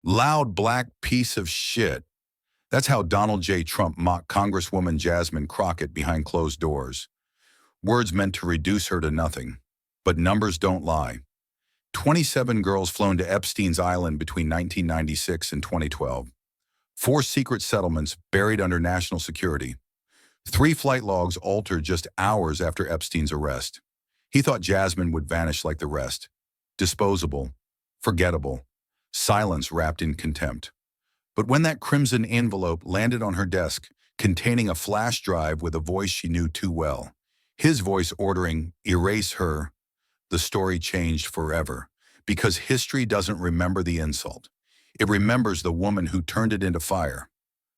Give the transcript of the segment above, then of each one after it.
Loud black piece of shit. That's how Donald J. Trump mocked Congresswoman Jasmine Crockett behind closed doors. Words meant to reduce her to nothing. But numbers don't lie. 27 girls flown to Epstein's Island between 1996 and 2012. 4 secret settlements buried under national security. 3 flight logs altered just hours after Epstein's arrest. He thought Jasmine would vanish like the rest. Disposable, forgettable, silence wrapped in contempt. But when that crimson envelope landed on her desk, containing a flash drive with a voice she knew too well, his voice ordering, "Erase her," the story changed forever. Because history doesn't remember the insult. It remembers the woman who turned it into fire.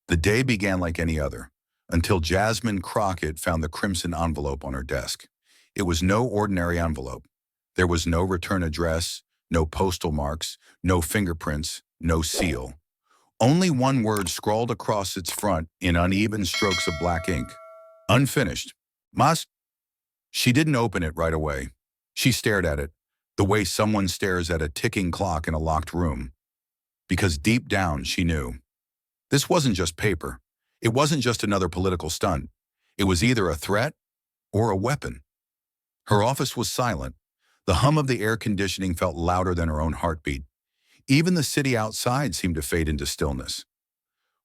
The day began like any other, until Jasmine Crockett found the crimson envelope on her desk. It was no ordinary envelope. There was no return address, no postal marks, no fingerprints, no seal. Only one word scrawled across its front in uneven strokes of black ink. Unfinished. Mas? She didn't open it right away. She stared at it, the way someone stares at a ticking clock in a locked room. Because deep down, she knew. This wasn't just paper. It wasn't just another political stunt. It was either a threat or a weapon. Her office was silent. The hum of the air conditioning felt louder than her own heartbeat. Even the city outside seemed to fade into stillness.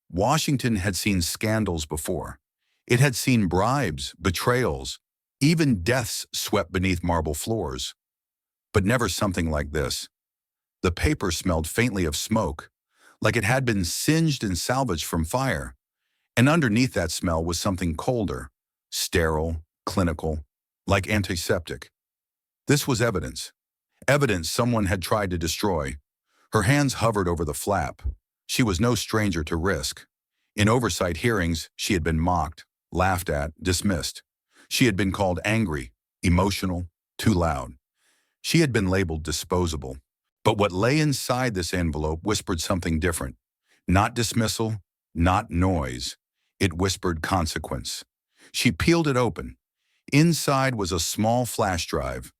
Washington had seen scandals before. It had seen bribes, betrayals, even deaths swept beneath marble floors. But never something like this. The paper smelled faintly of smoke, like it had been singed and salvaged from fire. And underneath that smell was something colder, sterile, clinical, like antiseptic. This was evidence. Evidence someone had tried to destroy. Her hands hovered over the flap. She was no stranger to risk. In oversight hearings, she had been mocked, laughed at, dismissed. She had been called angry, emotional, too loud. She had been labeled disposable. But what lay inside this envelope whispered something different. Not dismissal, not noise. It whispered consequence. She peeled it open. Inside was a small flash drive,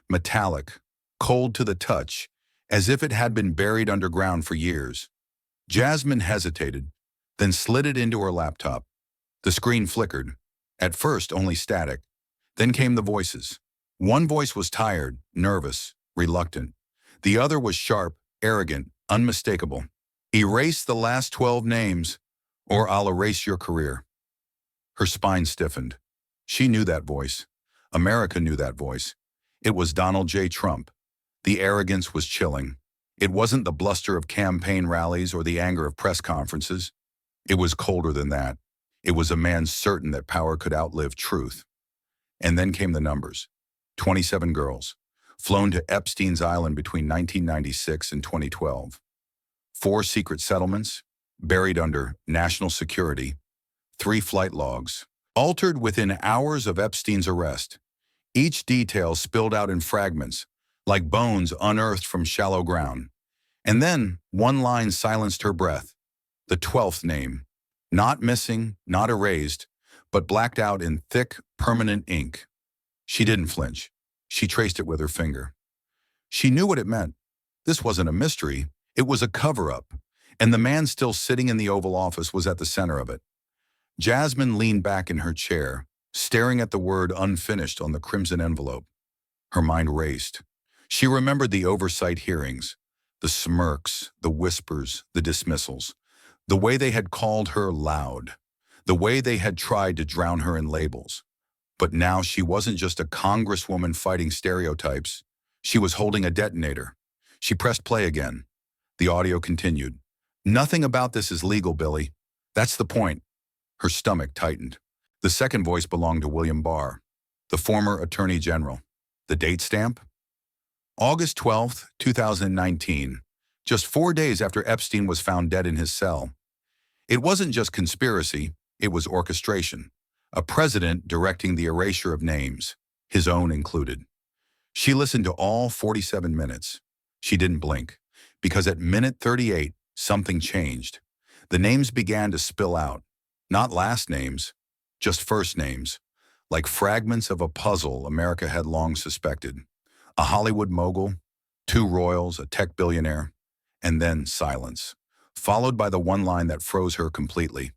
metallic, cold to the touch, as if it had been buried underground for years. Jasmine hesitated, then slid it into her laptop. The screen flickered. At first, only static. Then came the voices. One voice was tired, nervous, reluctant. The other was sharp, arrogant, unmistakable. Erase the last 12 names, or I'll erase your career. Her spine stiffened. She knew that voice. America knew that voice. It was Donald J. Trump. The arrogance was chilling. It wasn't the bluster of campaign rallies or the anger of press conferences. It was colder than that. It was a man certain that power could outlive truth. And then came the numbers. 27 girls, flown to Epstein's Island between 1996 and 2012. 4 secret settlements, buried under national security. 3 flight logs, altered within hours of Epstein's arrest. Each detail spilled out in fragments, like bones unearthed from shallow ground. And then one line silenced her breath. The 12th name. Not missing, not erased, but blacked out in thick, permanent ink. She didn't flinch. She traced it with her finger. She knew what it meant. This wasn't a mystery. It was a cover-up. And the man still sitting in the Oval Office was at the center of it. Jasmine leaned back in her chair, staring at the word unfinished on the crimson envelope. Her mind raced. She remembered the oversight hearings, the smirks, the whispers, the dismissals, the way they had called her loud, the way they had tried to drown her in labels. But now she wasn't just a congresswoman fighting stereotypes. She was holding a detonator. She pressed play again. The audio continued. Nothing about this is legal, Billy. That's the point. Her stomach tightened. The second voice belonged to William Barr, the former Attorney General. The date stamp? August 12th, 2019, just 4 days after Epstein was found dead in his cell. It wasn't just conspiracy, it was orchestration. A president directing the erasure of names, his own included. She listened to all 47 minutes. She didn't blink, because at minute 38, something changed. The names began to spill out. Not last names, just first names, like fragments of a puzzle America had long suspected. A Hollywood mogul, 2 royals, a tech billionaire, And then silence, followed by the one line that froze her completely.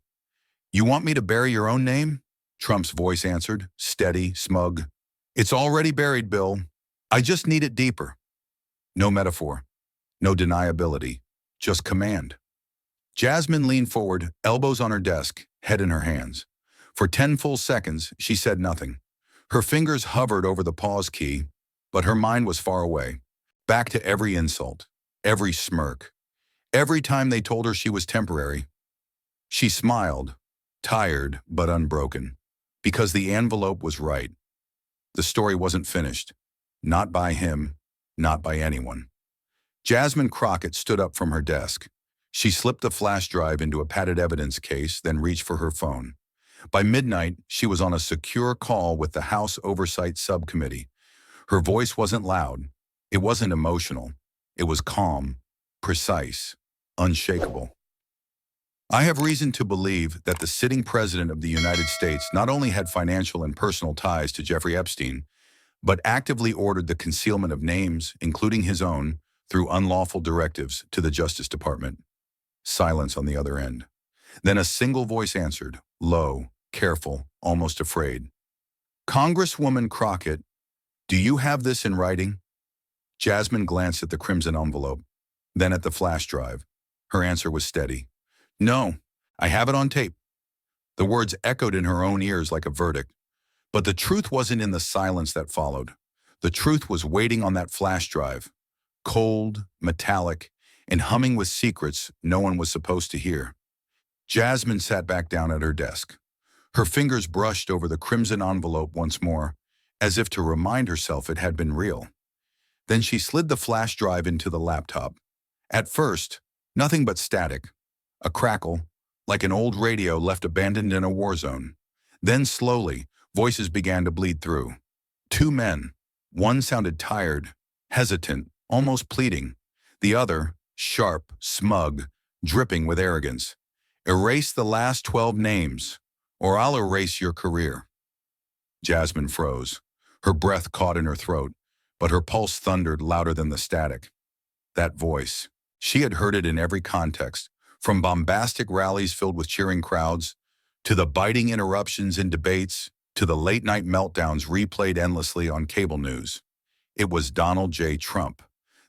"You want me to bury your own name?" Trump's voice answered, steady, smug. "It's already buried, Bill. I just need it deeper." No metaphor, no deniability, just command. Jasmine leaned forward, elbows on her desk, head in her hands. For 10 full seconds, she said nothing. Her fingers hovered over the pause key, but her mind was far away, back to every insult, every smirk, every time they told her she was temporary. She smiled, tired but unbroken, because the envelope was right. The story wasn't finished. Not by him, not by anyone. Jasmine Crockett stood up from her desk. She slipped the flash drive into a padded evidence case, then reached for her phone. By midnight, she was on a secure call with the House Oversight Subcommittee. Her voice wasn't loud. It wasn't emotional. It was calm, precise, unshakable. "I have reason to believe that the sitting president of the United States not only had financial and personal ties to Jeffrey Epstein, but actively ordered the concealment of names, including his own, through unlawful directives to the Justice Department." Silence on the other end. Then a single voice answered, low, careful, almost afraid. "Congresswoman Crockett, do you have this in writing?" Jasmine glanced at the crimson envelope, then at the flash drive. Her answer was steady. "No, I have it on tape." The words echoed in her own ears like a verdict. But the truth wasn't in the silence that followed. The truth was waiting on that flash drive, cold, metallic, and humming with secrets no one was supposed to hear. Jasmine sat back down at her desk. Her fingers brushed over the crimson envelope once more, as if to remind herself it had been real. Then she slid the flash drive into the laptop. At first, nothing but static, a crackle, like an old radio left abandoned in a war zone. Then slowly, voices began to bleed through. Two men. One sounded tired, hesitant, almost pleading. The other, sharp, smug, dripping with arrogance. "Erase the last 12 names, or I'll erase your career." Jasmine froze. Her breath caught in her throat, but her pulse thundered louder than the static. That voice. She had heard it in every context, from bombastic rallies filled with cheering crowds, to the biting interruptions in debates, to the late-night meltdowns replayed endlessly on cable news. It was Donald J. Trump.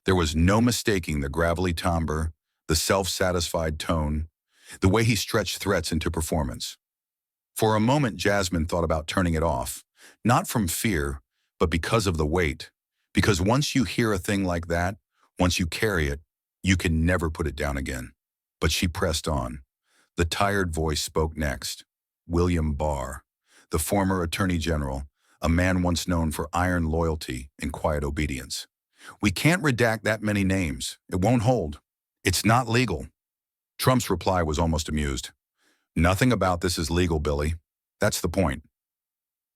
There was no mistaking the gravelly timbre, the self-satisfied tone, the way he stretched threats into performance. For a moment, Jasmine thought about turning it off, not from fear, but because of the weight. Because once you hear a thing like that, once you carry it, you can never put it down again. But she pressed on. The tired voice spoke next. William Barr, the former Attorney General, a man once known for iron loyalty and quiet obedience. "We can't redact that many names. It won't hold. It's not legal." Trump's reply was almost amused. "Nothing about this is legal, Billy. That's the point."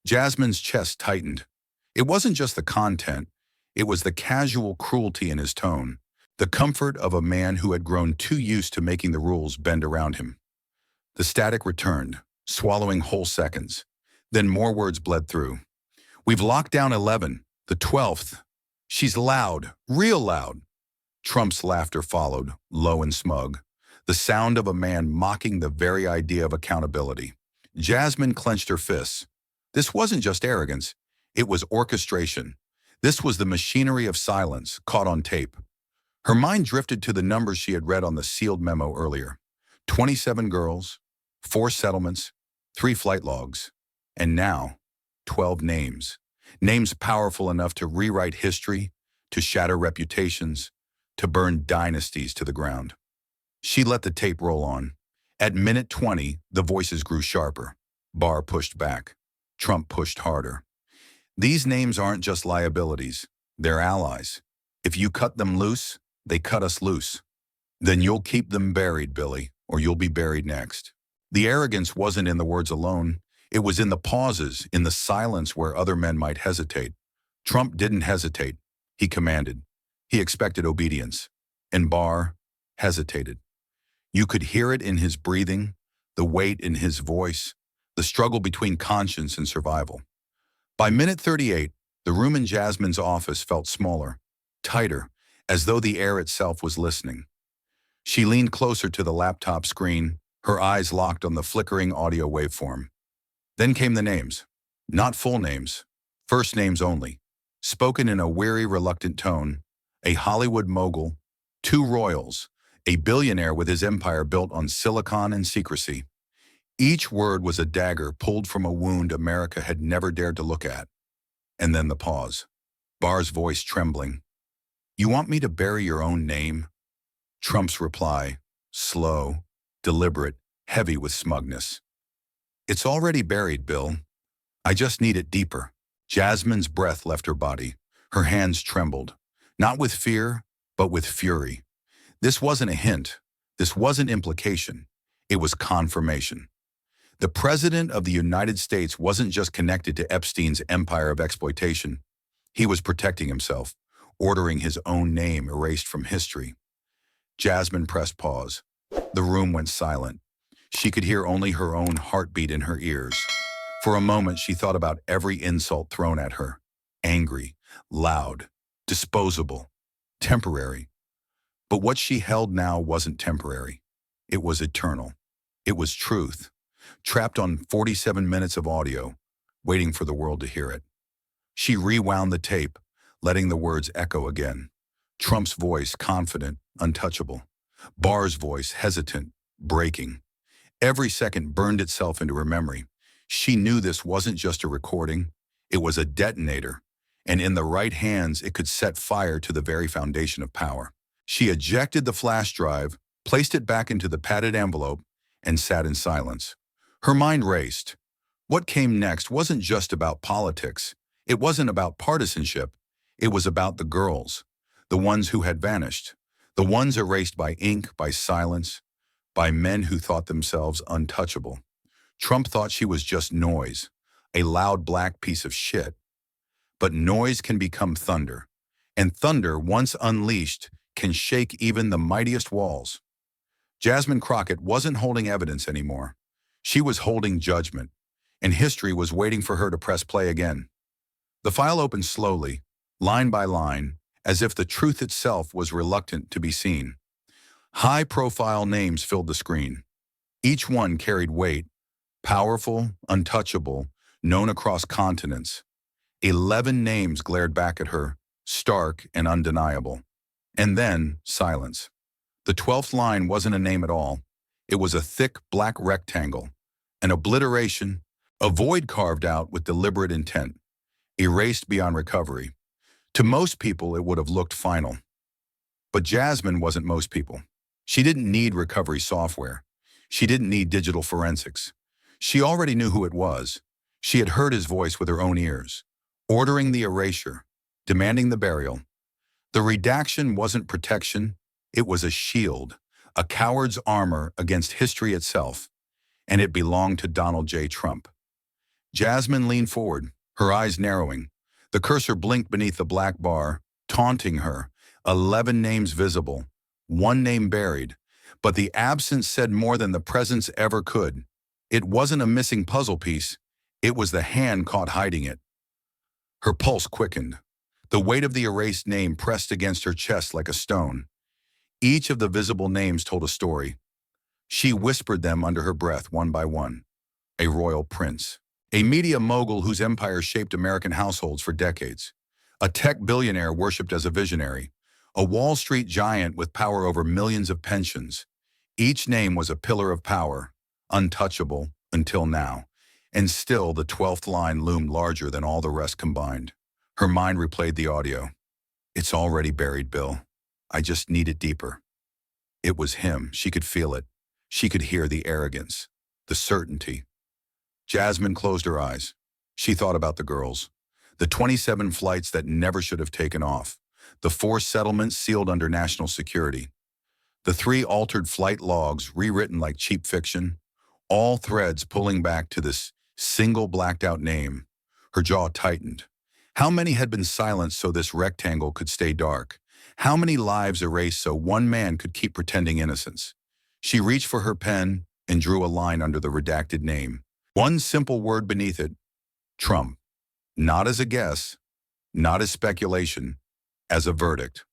Jasmine's chest tightened. It wasn't just the content. It was the casual cruelty in his tone, the comfort of a man who had grown too used to making the rules bend around him. The static returned, swallowing whole seconds. Then more words bled through. "We've locked down 11, the 12th. She's loud, real loud." Trump's laughter followed, low and smug, the sound of a man mocking the very idea of accountability. Jasmine clenched her fists. This wasn't just arrogance. It was orchestration. This was the machinery of silence, caught on tape. Her mind drifted to the numbers she had read on the sealed memo earlier. 27 girls, 4 settlements, 3 flight logs, and now 12 names. Names powerful enough to rewrite history, to shatter reputations, to burn dynasties to the ground. She let the tape roll on. At minute 20, the voices grew sharper. Barr pushed back. Trump pushed harder. "These names aren't just liabilities. They're allies. If you cut them loose, they cut us loose. Then you'll keep them buried, Billy, or you'll be buried next." The arrogance wasn't in the words alone. It was in the pauses, in the silence where other men might hesitate. Trump didn't hesitate. He commanded. He expected obedience. And Barr hesitated. You could hear it in his breathing, the weight in his voice, the struggle between conscience and survival. By minute 38, the room in Jasmine's office felt smaller, tighter, as though the air itself was listening. She leaned closer to the laptop screen, her eyes locked on the flickering audio waveform. Then came the names. Not full names, first names only. Spoken in a weary, reluctant tone. A Hollywood mogul, two royals, a billionaire with his empire built on silicon and secrecy. Each word was a dagger pulled from a wound America had never dared to look at. And then the pause. Barr's voice trembling. "You want me to bury your own name?" Trump's reply, slow, deliberate, heavy with smugness. "It's already buried, Bill. I just need it deeper." Jasmine's breath left her body. Her hands trembled, not with fear, but with fury. This wasn't a hint. This wasn't implication. It was confirmation. The President of the United States wasn't just connected to Epstein's empire of exploitation. He was protecting himself, ordering his own name erased from history. Jasmine pressed pause. The room went silent. She could hear only her own heartbeat in her ears. For a moment, she thought about every insult thrown at her. Angry, loud, disposable, temporary. But what she held now wasn't temporary. It was eternal. It was truth, trapped on 47 minutes of audio, waiting for the world to hear it. She rewound the tape, letting the words echo again. Trump's voice, confident, untouchable. Barr's voice, hesitant, breaking. Every second burned itself into her memory. She knew this wasn't just a recording. It was a detonator, and in the right hands, it could set fire to the very foundation of power. She ejected the flash drive, placed it back into the padded envelope, and sat in silence. Her mind raced. What came next wasn't just about politics. It wasn't about partisanship. It was about the girls, the ones who had vanished, the ones erased by ink, by silence, by men who thought themselves untouchable. Trump thought she was just noise, a loud black piece of shit. But noise can become thunder, and thunder, once unleashed, can shake even the mightiest walls. Jasmine Crockett wasn't holding evidence anymore. She was holding judgment, and history was waiting for her to press play again. The file opened slowly, line by line, as if the truth itself was reluctant to be seen. High-profile names filled the screen. Each one carried weight, powerful, untouchable, known across continents. 11 names glared back at her, stark and undeniable. And then, silence. The 12th line wasn't a name at all. It was a thick black rectangle, an obliteration, a void carved out with deliberate intent, erased beyond recovery. To most people, it would have looked final. But Jasmine wasn't most people. She didn't need recovery software. She didn't need digital forensics. She already knew who it was. She had heard his voice with her own ears, ordering the erasure, demanding the burial. The redaction wasn't protection. It was a shield, a coward's armor against history itself, and it belonged to Donald J. Trump. Jasmine leaned forward, her eyes narrowing. The cursor blinked beneath the black bar, taunting her. 11 names visible, one name buried, but the absence said more than the presence ever could. It wasn't a missing puzzle piece. It was the hand caught hiding it. Her pulse quickened. The weight of the erased name pressed against her chest like a stone. Each of the visible names told a story. She whispered them under her breath, one by one. A royal prince, a media mogul whose empire shaped American households for decades, a tech billionaire worshipped as a visionary, a Wall Street giant with power over millions of pensions. Each name was a pillar of power, untouchable until now, and still the 12th line loomed larger than all the rest combined. Her mind replayed the audio. "It's already buried, Bill. I just need it deeper." It was him. She could feel it. She could hear the arrogance, the certainty. Jasmine closed her eyes. She thought about the girls, the 27 flights that never should have taken off, the 4 settlements sealed under national security, the 3 altered flight logs rewritten like cheap fiction, all threads pulling back to this single blacked-out name. Her jaw tightened. How many had been silenced so this rectangle could stay dark? How many lives erased so one man could keep pretending innocence? She reached for her pen and drew a line under the redacted name. One simple word beneath it, Trump. Not as a guess, not as speculation, as a verdict.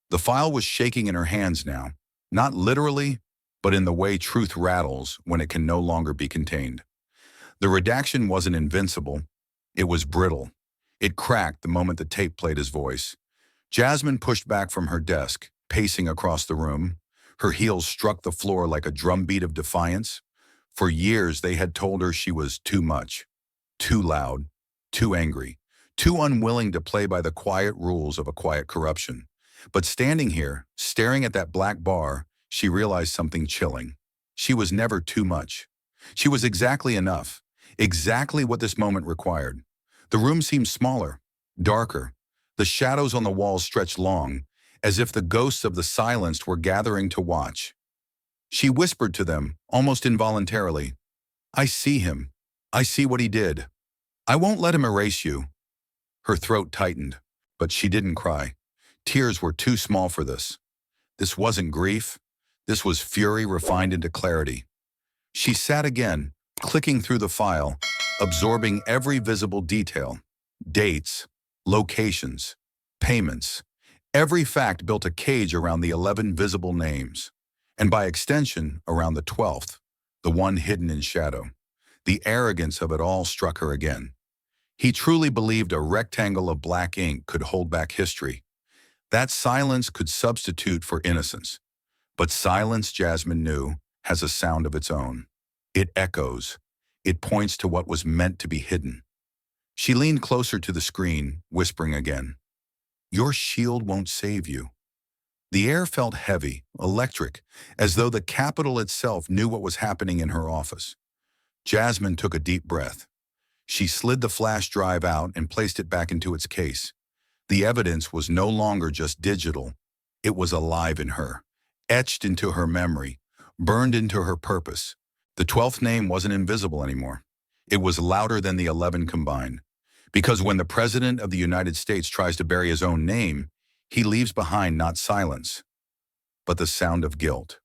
The file was shaking in her hands now. Not literally, but in the way truth rattles when it can no longer be contained. The redaction wasn't invincible. It was brittle. It cracked the moment the tape played his voice. Jasmine pushed back from her desk, pacing across the room. Her heels struck the floor like a drumbeat of defiance. For years, they had told her she was too much, too loud, too angry, too unwilling to play by the quiet rules of a quiet corruption. But standing here, staring at that black bar, she realized something chilling. She was never too much. She was exactly enough, exactly what this moment required. The room seemed smaller, darker. The shadows on the walls stretched long, as if the ghosts of the silenced were gathering to watch. She whispered to them, almost involuntarily, "I see him. I see what he did. I won't let him erase you." Her throat tightened, but she didn't cry. Tears were too small for this. This wasn't grief. This was fury refined into clarity. She sat again, clicking through the file, absorbing every visible detail. Dates, locations, payments. Every fact built a cage around the 11 visible names, and by extension, around the 12th, the one hidden in shadow. The arrogance of it all struck her again. He truly believed a rectangle of black ink could hold back history. That silence could substitute for innocence. But silence, Jasmine knew, has a sound of its own. It echoes. It points to what was meant to be hidden. She leaned closer to the screen, whispering again, "Your shield won't save you." The air felt heavy, electric, as though the Capitol itself knew what was happening in her office. Jasmine took a deep breath. She slid the flash drive out and placed it back into its case. The evidence was no longer just digital. It was alive in her, etched into her memory, burned into her purpose. The 12th name wasn't invisible anymore. It was louder than the 11 combined. Because when the President of the United States tries to bury his own name, he leaves behind not silence, but the sound of guilt.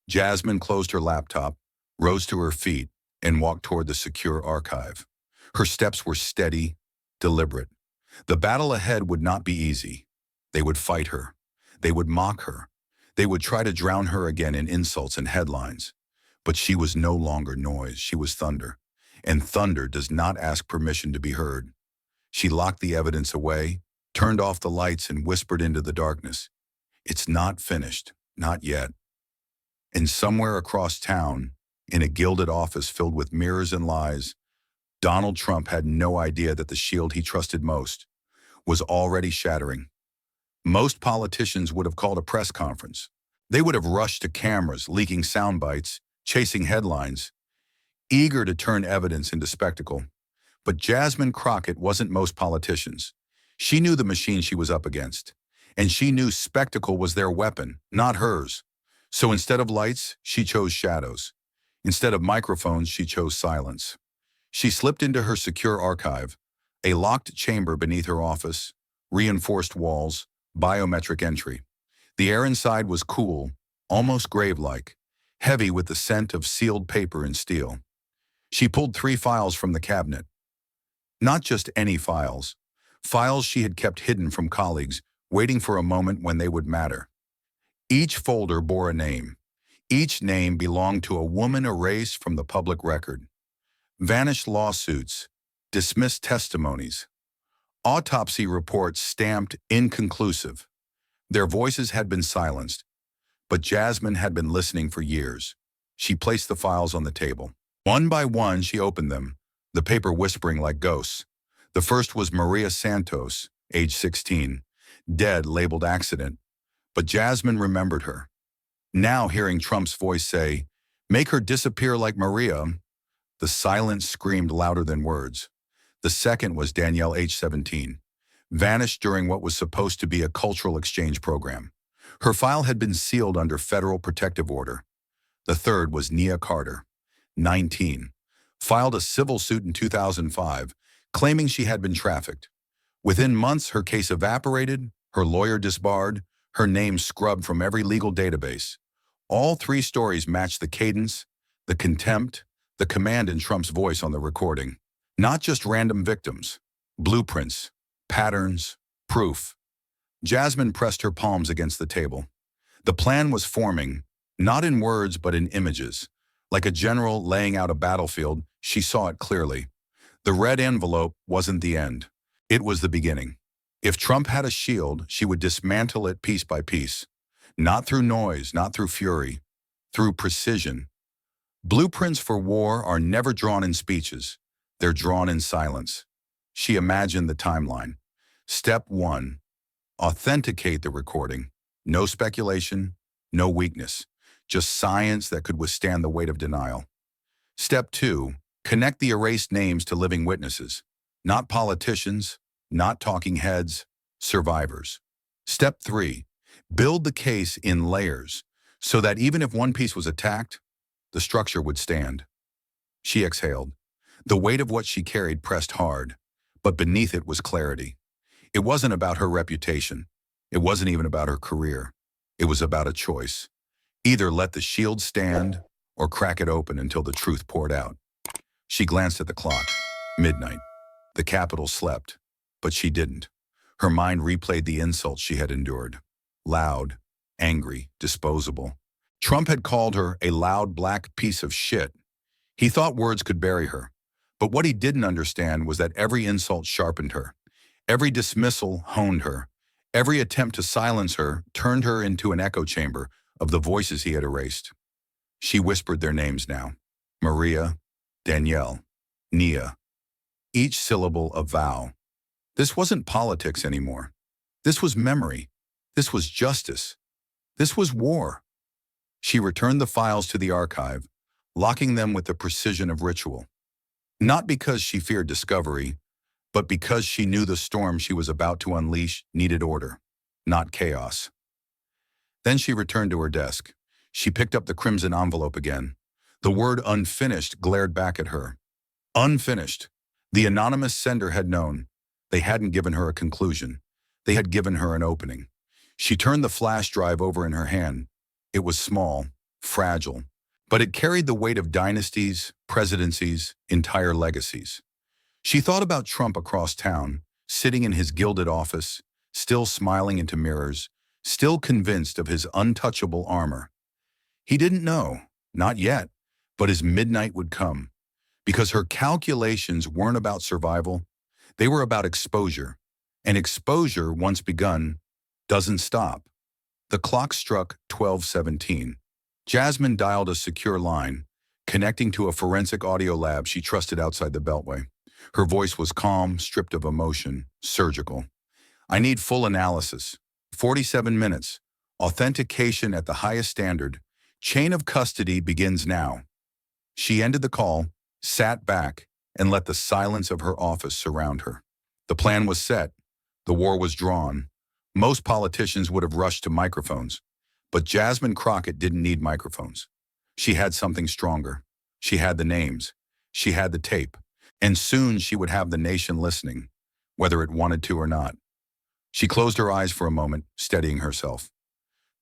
Jasmine closed her laptop, rose to her feet, and walked toward the secure archive. Her steps were steady, deliberate. The battle ahead would not be easy. They would fight her. They would mock her. They would try to drown her again in insults and headlines. But she was no longer noise, she was thunder. And thunder does not ask permission to be heard. She locked the evidence away, turned off the lights, and whispered into the darkness, "It's not finished, not yet." And somewhere across town, in a gilded office filled with mirrors and lies, Donald Trump had no idea that the shield he trusted most was already shattering. Most politicians would have called a press conference. They would have rushed to cameras, leaking sound bites, chasing headlines, eager to turn evidence into spectacle. But Jasmine Crockett wasn't most politicians. She knew the machine she was up against, and she knew spectacle was their weapon, not hers. So instead of lights, she chose shadows. Instead of microphones, she chose silence. She slipped into her secure archive, a locked chamber beneath her office, reinforced walls, biometric entry. The air inside was cool, almost grave-like, heavy with the scent of sealed paper and steel. She pulled 3 files from the cabinet. Not just any files. Files she had kept hidden from colleagues, waiting for a moment when they would matter. Each folder bore a name. Each name belonged to a woman erased from the public record. Vanished lawsuits, dismissed testimonies, autopsy reports stamped inconclusive. Their voices had been silenced, but Jasmine had been listening for years. She placed the files on the table. One by one, she opened them, the paper whispering like ghosts. The first was Maria Santos, age 16, dead, labeled accident. But Jasmine remembered her. Now hearing Trump's voice say, "Make her disappear like Maria," the silence screamed louder than words. The second was Danielle, age 17, vanished during what was supposed to be a cultural exchange program. Her file had been sealed under federal protective order. The third was Nia Carter, 19, filed a civil suit in 2005, claiming she had been trafficked. Within months, her case evaporated, her lawyer disbarred, her name scrubbed from every legal database. All 3 stories matched the cadence, the contempt, the command in Trump's voice on the recording. Not just random victims, blueprints, patterns, proof. Jasmine pressed her palms against the table. The plan was forming, not in words but in images. Like a general laying out a battlefield, she saw it clearly. The red envelope wasn't the end. It was the beginning. If Trump had a shield, she would dismantle it piece by piece. Not through noise, not through fury, through precision. Blueprints for war are never drawn in speeches. They're drawn in silence. She imagined the timeline. Step 1. Authenticate the recording. No speculation, no weakness. Just science that could withstand the weight of denial. Step 2. Connect the erased names to living witnesses. Not politicians, not talking heads, survivors. Step 3. Build the case in layers so that even if one piece was attacked, the structure would stand. She exhaled. The weight of what she carried pressed hard, but beneath it was clarity. It wasn't about her reputation. It wasn't even about her career. It was about a choice. Either let the shield stand or crack it open until the truth poured out. She glanced at the clock. Midnight. The Capitol slept, but she didn't. Her mind replayed the insults she had endured. Loud, angry, disposable. Trump had called her a loud black piece of shit. He thought words could bury her. But what he didn't understand was that every insult sharpened her. Every dismissal honed her. Every attempt to silence her turned her into an echo chamber of the voices he had erased. She whispered their names now. Maria, Danielle, Nia. Each syllable a vow. This wasn't politics anymore. This was memory. This was justice. This was war. She returned the files to the archive, locking them with the precision of ritual. Not because she feared discovery, but because she knew the storm she was about to unleash needed order, not chaos. Then she returned to her desk. She picked up the crimson envelope again. The word unfinished glared back at her. Unfinished. The anonymous sender had known. They hadn't given her a conclusion. They had given her an opening. She turned the flash drive over in her hand. It was small, fragile, but it carried the weight of dynasties, presidencies, entire legacies. She thought about Trump across town, sitting in his gilded office, still smiling into mirrors, still convinced of his untouchable armor. He didn't know, not yet, but his midnight would come. Because her calculations weren't about survival, they were about exposure. And exposure, once begun, doesn't stop. The clock struck 12:17. Jasmine dialed a secure line, connecting to a forensic audio lab she trusted outside the Beltway. Her voice was calm, stripped of emotion, surgical. I need full analysis. 47 minutes. Authentication at the highest standard. Chain of custody begins now. She ended the call, sat back, and let the silence of her office surround her. The plan was set. The war was drawn. Most politicians would have rushed to microphones, but Jasmine Crockett didn't need microphones. She had something stronger. She had the names. She had the tape. And soon she would have the nation listening, whether it wanted to or not. She closed her eyes for a moment, steadying herself.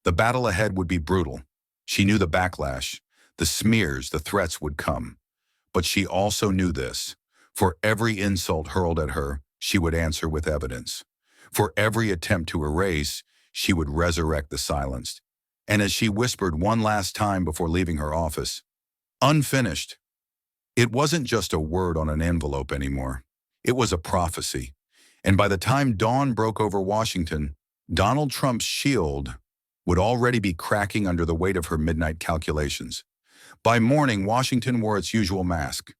The battle ahead would be brutal. She knew the backlash, the smears, the threats would come. But she also knew this. For every insult hurled at her, she would answer with evidence. For every attempt to erase, she would resurrect the silenced. And as she whispered one last time before leaving her office, unfinished. It wasn't just a word on an envelope anymore. It was a prophecy. And by the time dawn broke over Washington, Donald Trump's shield would already be cracking under the weight of her midnight calculations. By morning, Washington wore its usual mask.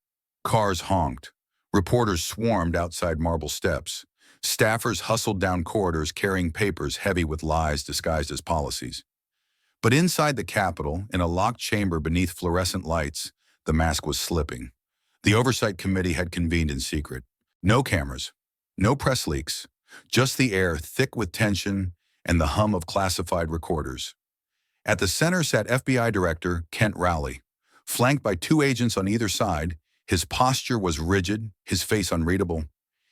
Cars honked. Reporters swarmed outside marble steps. Staffers hustled down corridors carrying papers heavy with lies disguised as policies. But inside the Capitol, in a locked chamber beneath fluorescent lights, the mask was slipping. The Oversight Committee had convened in secret. No cameras, no press leaks, just the air thick with tension and the hum of classified recorders. At the center sat FBI Director Kent Rowley. Flanked by two agents on either side, his posture was rigid, his face unreadable.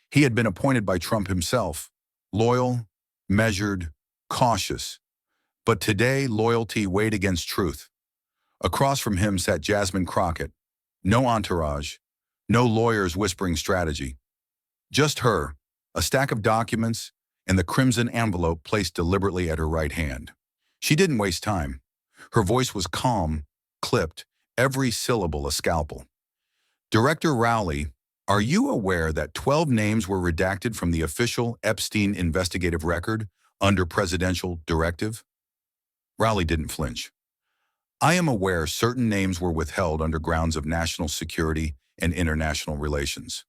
He had been appointed by Trump himself, loyal, measured, cautious. But today, loyalty weighed against truth. Across from him sat Jasmine Crockett. No entourage, no lawyers whispering strategy. Just her, a stack of documents, and the crimson envelope placed deliberately at her right hand. She didn't waste time. Her voice was calm, clipped, every syllable a scalpel. Director Rowley, are you aware that 12 names were redacted from the official Epstein investigative record under presidential directive? Rowley didn't flinch. I am aware certain names were withheld under grounds of national security and international relations.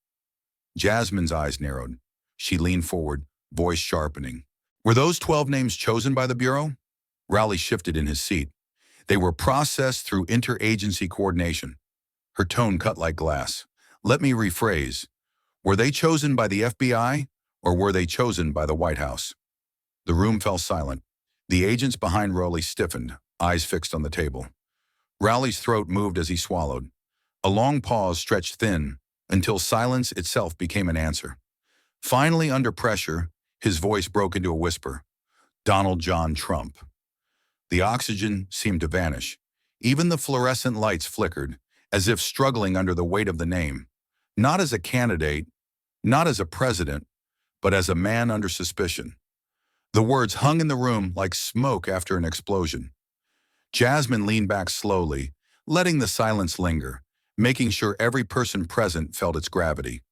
Jasmine's eyes narrowed. She leaned forward, voice sharpening. Were those 12 names chosen by the Bureau? Rowley shifted in his seat. They were processed through interagency coordination. Her tone cut like glass. Let me rephrase. Were they chosen by the FBI or were they chosen by the White House? The room fell silent. The agents behind Rowley stiffened, eyes fixed on the table. Rowley's throat moved as he swallowed. A long pause stretched thin until silence itself became an answer. Finally, under pressure, his voice broke into a whisper. Donald John Trump. The oxygen seemed to vanish. Even the fluorescent lights flickered, as if struggling under the weight of the name. Not as a candidate, not as a president, but as a man under suspicion. The words hung in the room like smoke after an explosion. Jasmine leaned back slowly, letting the silence linger, making sure every person present felt its gravity.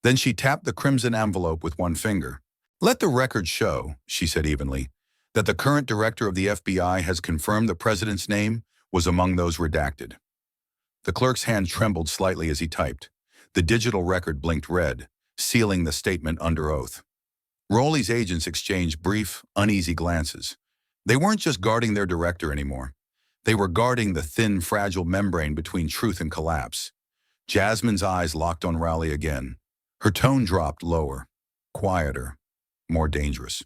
Then she tapped the crimson envelope with one finger. Let the record show, she said evenly, that the current director of the FBI has confirmed the president's name was among those redacted. The clerk's hand trembled slightly as he typed. The digital record blinked red, sealing the statement under oath. Rowley's agents exchanged brief, uneasy glances. They weren't just guarding their director anymore. They were guarding the thin, fragile membrane between truth and collapse. Jasmine's eyes locked on Rowley again. Her tone dropped lower, quieter, more dangerous.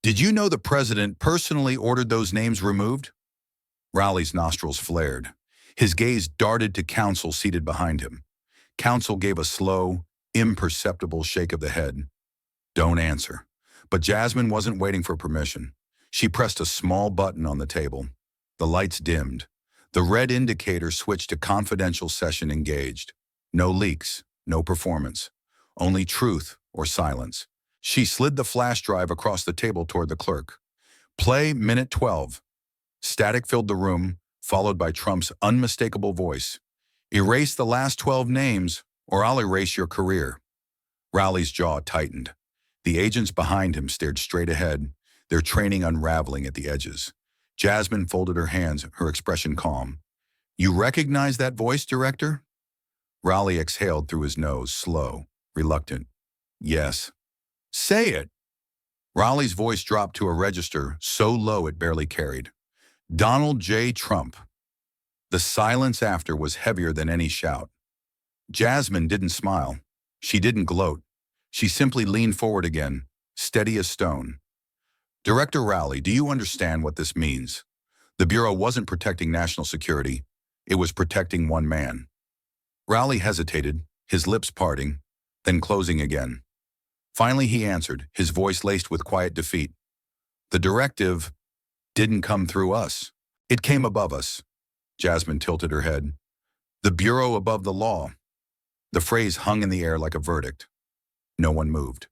Did you know the president personally ordered those names removed? Rowley's nostrils flared. His gaze darted to counsel seated behind him. Counsel gave a slow, imperceptible shake of the head. Don't answer. But Jasmine wasn't waiting for permission. She pressed a small button on the table. The lights dimmed. The red indicator switched to confidential session engaged. No leaks, no performance. Only truth or silence. She slid the flash drive across the table toward the clerk. Play minute 12. Static filled the room, followed by Trump's unmistakable voice. Erase the last 12 names, or I'll erase your career. Rowley's jaw tightened. The agents behind him stared straight ahead, their training unraveling at the edges. Jasmine folded her hands, her expression calm. You recognize that voice, Director? Rowley exhaled through his nose, slow, reluctant. Yes. Say it. Rowley's voice dropped to a register so low it barely carried. Donald J. Trump. The silence after was heavier than any shout. Jasmine didn't smile. She didn't gloat. She simply leaned forward again, steady as stone. Director Rowley, do you understand what this means? The Bureau wasn't protecting national security. It was protecting one man. Rowley hesitated, his lips parting, then closing again. Finally he answered, his voice laced with quiet defeat. The directive didn't come through us. It came above us. Jasmine tilted her head. The Bureau above the law. The phrase hung in the air like a verdict. No one moved.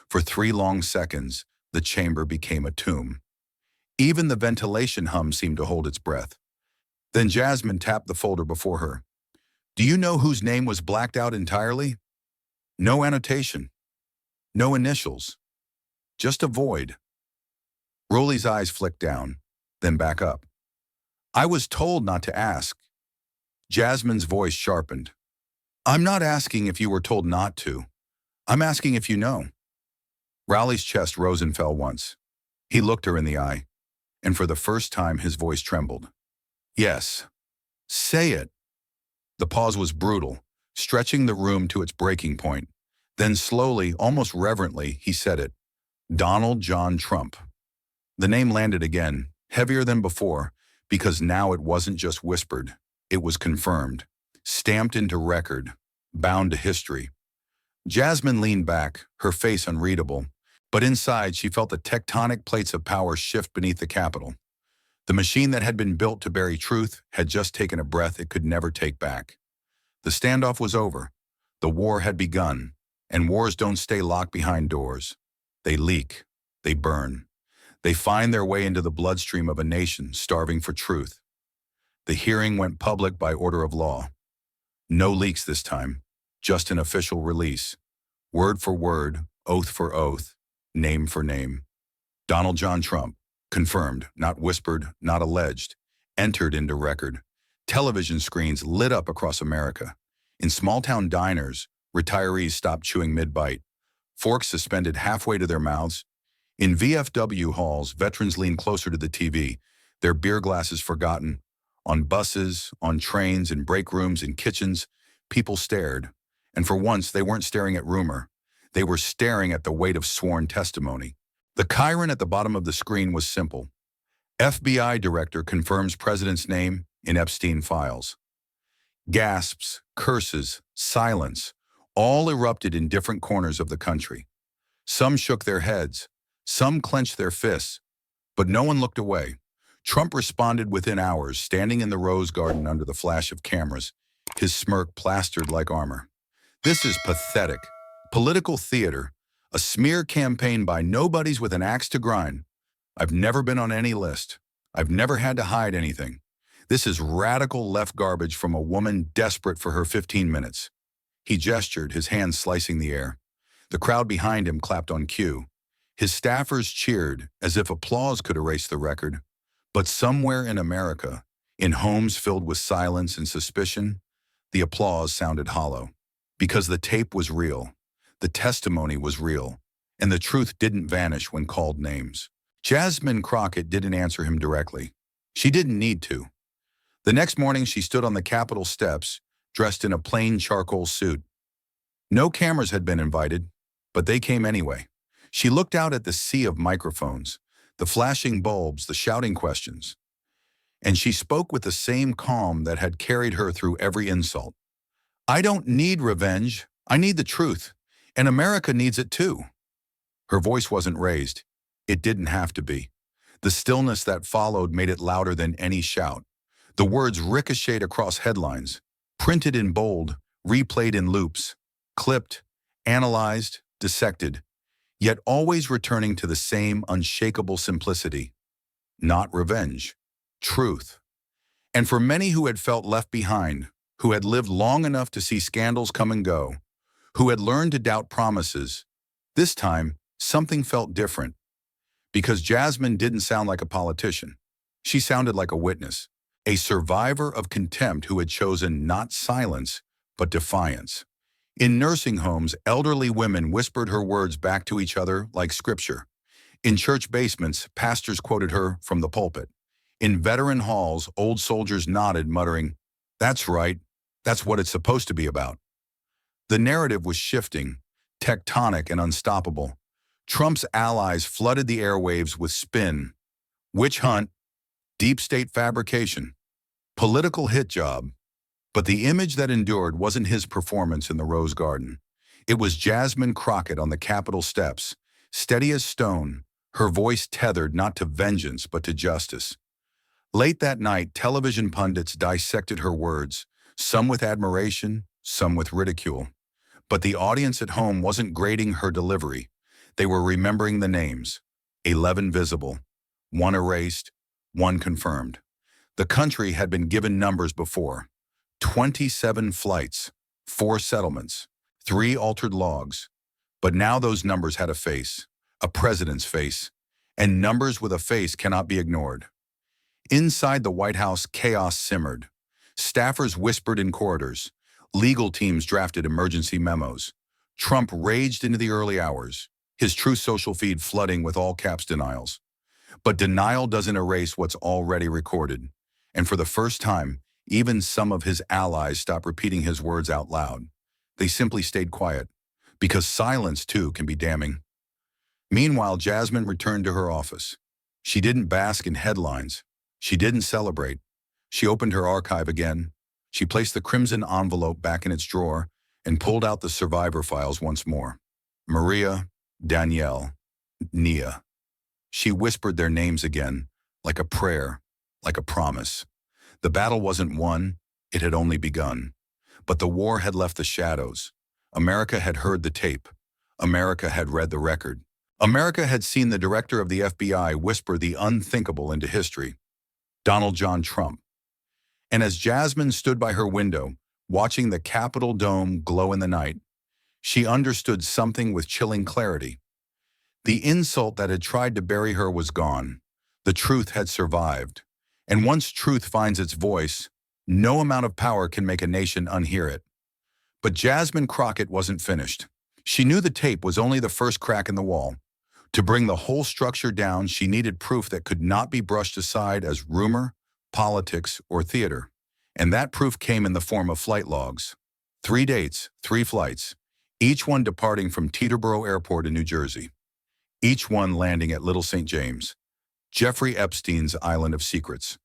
For 3 long seconds, the chamber became a tomb. Even the ventilation hum seemed to hold its breath. Then Jasmine tapped the folder before her. Do you know whose name was blacked out entirely? No annotation. No initials. Just a void. Rowley's eyes flicked down, then back up. I was told not to ask. Jasmine's voice sharpened. I'm not asking if you were told not to. I'm asking if you know. Rowley's chest rose and fell once. He looked her in the eye, and for the first time his voice trembled. Yes. Say it. The pause was brutal, stretching the room to its breaking point. Then slowly, almost reverently, he said it. Donald John Trump. The name landed again, heavier than before, because now it wasn't just whispered. It was confirmed, stamped into record, bound to history. Jasmine leaned back, her face unreadable, but inside she felt the tectonic plates of power shift beneath the Capitol. The machine that had been built to bury truth had just taken a breath it could never take back. The standoff was over. The war had begun, and wars don't stay locked behind doors. They leak. They burn. They find their way into the bloodstream of a nation starving for truth. The hearing went public by order of law. No leaks this time, just an official release. Word for word, oath for oath, name for name. Donald John Trump, confirmed, not whispered, not alleged, entered into record. Television screens lit up across America. In small-town diners, retirees stopped chewing mid-bite, forks suspended halfway to their mouths. In VFW halls, veterans leaned closer to the TV, their beer glasses forgotten. On buses, on trains, in break rooms, in kitchens, people stared. And for once, they weren't staring at rumor. They were staring at the weight of sworn testimony. The chyron at the bottom of the screen was simple. FBI director confirms president's name in Epstein files. Gasps, curses, silence, all erupted in different corners of the country. Some shook their heads, some clenched their fists, but no one looked away. Trump responded within hours, standing in the Rose Garden under the flash of cameras, his smirk plastered like armor. This is pathetic. Political theater, a smear campaign by nobodies with an axe to grind. I've never been on any list. I've never had to hide anything. This is radical left garbage from a woman desperate for her 15 minutes. He gestured, his hands slicing the air. The crowd behind him clapped on cue. His staffers cheered, as if applause could erase the record. But somewhere in America, in homes filled with silence and suspicion, the applause sounded hollow. Because the tape was real, the testimony was real, and the truth didn't vanish when called names. Jasmine Crockett didn't answer him directly. She didn't need to. The next morning, she stood on the Capitol steps, dressed in a plain charcoal suit. No cameras had been invited, but they came anyway. She looked out at the sea of microphones, the flashing bulbs, the shouting questions. And she spoke with the same calm that had carried her through every insult. I don't need revenge. I need the truth. And America needs it too. Her voice wasn't raised. It didn't have to be. The stillness that followed made it louder than any shout. The words ricocheted across headlines, printed in bold, replayed in loops, clipped, analyzed, dissected, yet always returning to the same unshakable simplicity. Not revenge, truth. And for many who had felt left behind, who had lived long enough to see scandals come and go, who had learned to doubt promises, this time something felt different. Because Jasmine didn't sound like a politician. She sounded like a witness, a survivor of contempt who had chosen not silence, but defiance. In nursing homes, elderly women whispered her words back to each other like scripture. In church basements, pastors quoted her from the pulpit. In veteran halls, old soldiers nodded, muttering, "That's right, that's what it's supposed to be about." The narrative was shifting, tectonic and unstoppable. Trump's allies flooded the airwaves with spin, witch hunt, deep state fabrication, political hit job. But the image that endured wasn't his performance in the Rose Garden. It was Jasmine Crockett on the Capitol steps, steady as stone, her voice tethered not to vengeance but to justice. Late that night, television pundits dissected her words, some with admiration, some with ridicule. But the audience at home wasn't grading her delivery. They were remembering the names, 11 visible, 1 erased, 1 confirmed. The country had been given numbers before. 27 flights, 4 settlements, 3 altered logs. But now those numbers had a face, a president's face, and numbers with a face cannot be ignored. Inside the White House, chaos simmered. Staffers whispered in corridors. Legal teams drafted emergency memos. Trump raged into the early hours, his true social feed flooding with all caps denials. But denial doesn't erase what's already recorded. And for the first time, even some of his allies stopped repeating his words out loud. They simply stayed quiet, because silence, too, can be damning. Meanwhile, Jasmine returned to her office. She didn't bask in headlines. She didn't celebrate. She opened her archive again. She placed the crimson envelope back in its drawer and pulled out the survivor files once more. Maria, Danielle, Nia. She whispered their names again, like a prayer, like a promise. The battle wasn't won, it had only begun. But the war had left the shadows. America had heard the tape. America had read the record. America had seen the director of the FBI whisper the unthinkable into history, Donald John Trump. And as Jasmine stood by her window, watching the Capitol dome glow in the night, she understood something with chilling clarity. The insult that had tried to bury her was gone. The truth had survived. And once truth finds its voice, no amount of power can make a nation unhear it. But Jasmine Crockett wasn't finished. She knew the tape was only the first crack in the wall. To bring the whole structure down, she needed proof that could not be brushed aside as rumor, politics, or theater. And that proof came in the form of flight logs. 3 dates, 3 flights, each one departing from Teterboro Airport in New Jersey. Each one landing at Little St. James, Jeffrey Epstein's island of secrets.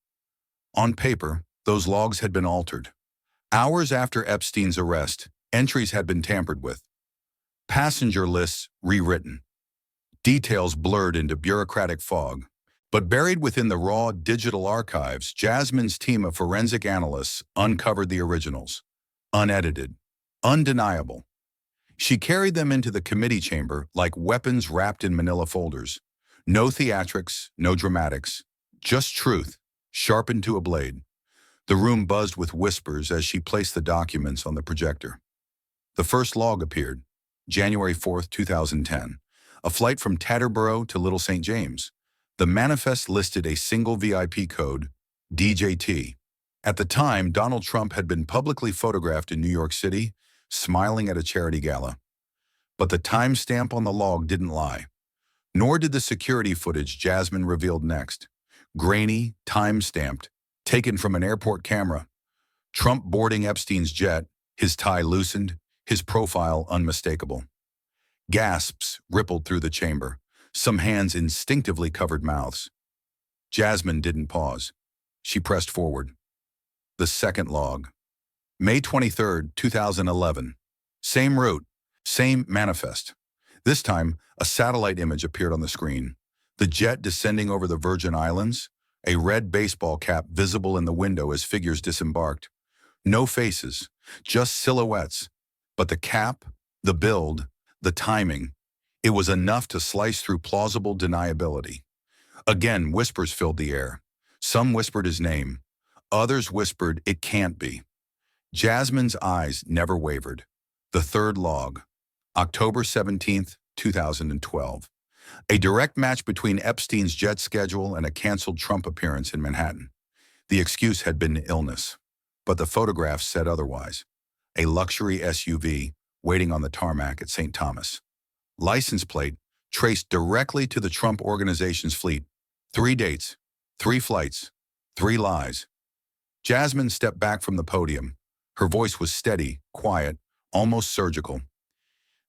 On paper, those logs had been altered. Hours after Epstein's arrest, entries had been tampered with. Passenger lists rewritten. Details blurred into bureaucratic fog. But buried within the raw digital archives, Jasmine's team of forensic analysts uncovered the originals. Unedited. Undeniable. She carried them into the committee chamber like weapons wrapped in manila folders. No theatrics, no dramatics. Just truth, sharpened to a blade. The room buzzed with whispers as she placed the documents on the projector. The first log appeared, January 4th, 2010. A flight from Teterboro to Little St. James. The manifest listed a single VIP code, DJT. At the time, Donald Trump had been publicly photographed in New York City, smiling at a charity gala. But the timestamp on the log didn't lie. Nor did the security footage Jasmine revealed next. Grainy, time-stamped, taken from an airport camera. Trump boarding Epstein's jet, his tie loosened, his profile unmistakable. Gasps rippled through the chamber. Some hands instinctively covered mouths. Jasmine didn't pause. She pressed forward. The second log. May 23, 2011. Same route, same manifest. This time, a satellite image appeared on the screen. The jet descending over the Virgin Islands, a red baseball cap visible in the window as figures disembarked. No faces, just silhouettes. But the cap, the build, the timing, it was enough to slice through plausible deniability. Again, whispers filled the air. Some whispered his name. Others whispered, it can't be. Jasmine's eyes never wavered. The third log, October 17th, 2012. A direct match between Epstein's jet schedule and a canceled Trump appearance in Manhattan. The excuse had been illness, but the photographs said otherwise. A luxury SUV waiting on the tarmac at St. Thomas. License plate traced directly to the Trump organization's fleet. 3 dates, 3 flights, 3 lies. Jasmine stepped back from the podium. Her voice was steady, quiet, almost surgical.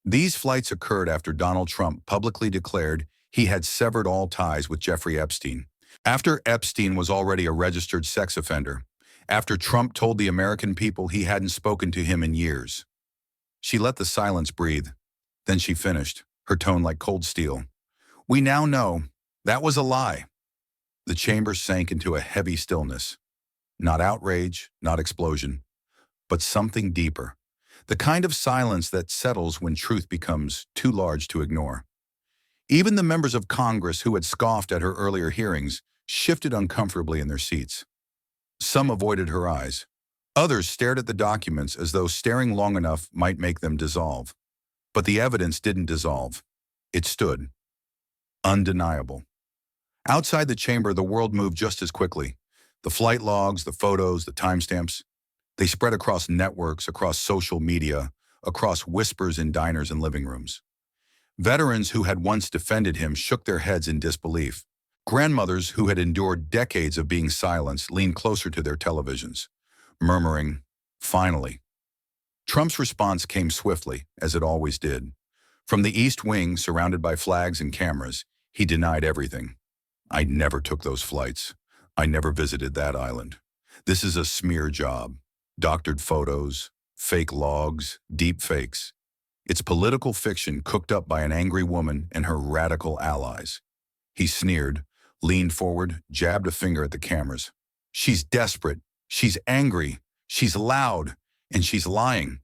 These flights occurred after Donald Trump publicly declared he had severed all ties with Jeffrey Epstein. After Epstein was already a registered sex offender. After Trump told the American people he hadn't spoken to him in years. She let the silence breathe. Then she finished, her tone like cold steel. We now know that was a lie. The chamber sank into a heavy stillness. Not outrage, not explosion, but something deeper. The kind of silence that settles when truth becomes too large to ignore. Even the members of Congress who had scoffed at her earlier hearings shifted uncomfortably in their seats. Some avoided her eyes. Others stared at the documents as though staring long enough might make them dissolve. But the evidence didn't dissolve. It stood. Undeniable. Outside the chamber, the world moved just as quickly. The flight logs, the photos, the timestamps. They spread across networks, across social media, across whispers in diners and living rooms. Veterans who had once defended him shook their heads in disbelief. Grandmothers who had endured decades of being silenced leaned closer to their televisions, murmuring, finally. Trump's response came swiftly, as it always did. From the East Wing, surrounded by flags and cameras, he denied everything. I never took those flights. I never visited that island. This is a smear job. Doctored photos, fake logs, deep fakes. It's political fiction cooked up by an angry woman and her radical allies. He sneered, leaned forward, jabbed a finger at the cameras. She's desperate. She's angry. She's loud. And she's lying.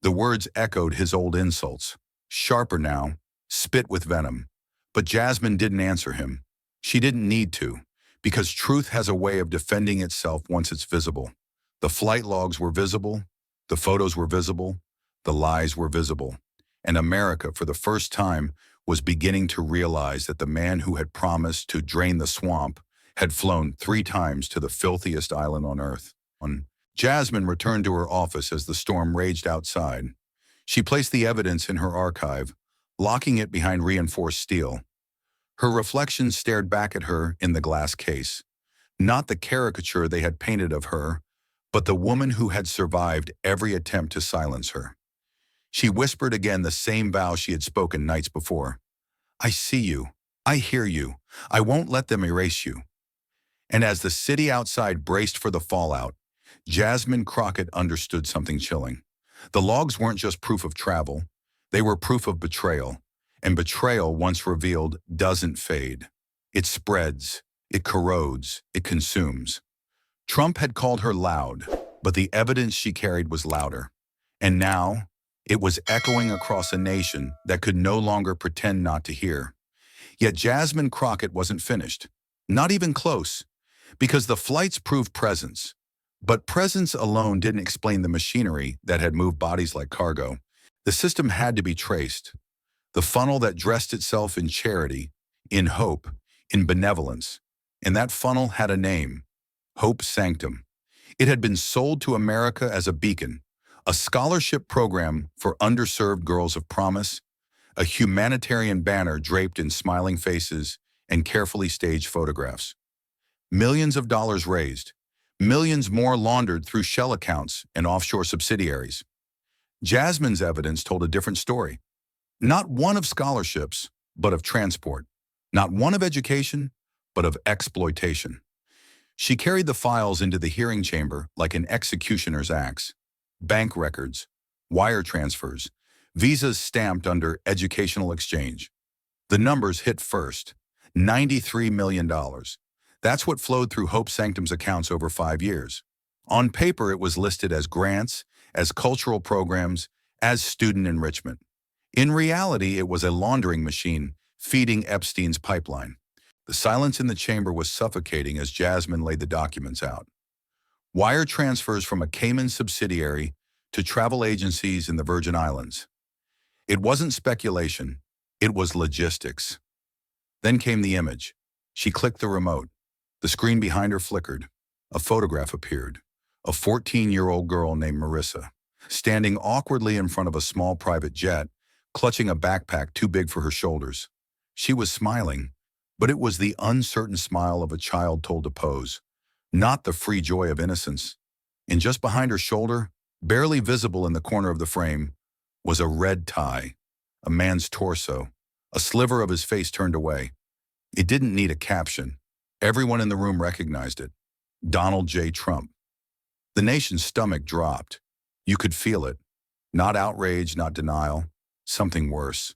The words echoed his old insults, sharper now, spit with venom. But Jasmine didn't answer him. She didn't need to, because truth has a way of defending itself once it's visible. The flight logs were visible, the photos were visible, the lies were visible. And America, for the first time, was beginning to realize that the man who had promised to drain the swamp had flown 3 times to the filthiest island on earth. Jasmine returned to her office as the storm raged outside. She placed the evidence in her archive, locking it behind reinforced steel. Her reflection stared back at her in the glass case. Not the caricature they had painted of her, but the woman who had survived every attempt to silence her. She whispered again the same vow she had spoken nights before. I see you. I hear you. I won't let them erase you. And as the city outside braced for the fallout, Jasmine Crockett understood something chilling. The logs weren't just proof of travel. They were proof of betrayal. And betrayal, once revealed, doesn't fade. It spreads. It corrodes. It consumes. Trump had called her loud, but the evidence she carried was louder. And now, it was echoing across a nation that could no longer pretend not to hear. Yet Jasmine Crockett wasn't finished. Not even close, because the flights proved presence. But presence alone didn't explain the machinery that had moved bodies like cargo. The system had to be traced. The funnel that dressed itself in charity, in hope, in benevolence. And that funnel had a name, Hope Sanctum. It had been sold to America as a beacon, a scholarship program for underserved girls of promise, a humanitarian banner draped in smiling faces and carefully staged photographs. Millions of dollars raised, millions more laundered through shell accounts and offshore subsidiaries. Jasmine's evidence told a different story. Not one of scholarships, but of transport. Not one of education, but of exploitation. She carried the files into the hearing chamber like an executioner's axe. Bank records, wire transfers, visas stamped under educational exchange. The numbers hit first, $93 million. That's what flowed through Hope Sanctum's accounts over 5 years. On paper, it was listed as grants, as cultural programs, as student enrichment. In reality, it was a laundering machine feeding Epstein's pipeline. The silence in the chamber was suffocating as Jasmine laid the documents out. Wire transfers from a Cayman subsidiary to travel agencies in the Virgin Islands. It wasn't speculation, it was logistics. Then came the image. She clicked the remote. The screen behind her flickered. A photograph appeared. A 14-year-old girl named Marissa, standing awkwardly in front of a small private jet, clutching a backpack too big for her shoulders. She was smiling, but it was the uncertain smile of a child told to pose, not the free joy of innocence. And just behind her shoulder, barely visible in the corner of the frame, was a red tie, a man's torso, a sliver of his face turned away. It didn't need a caption. Everyone in the room recognized it. Donald J. Trump. The nation's stomach dropped. You could feel it. Not outrage, not denial. Something worse.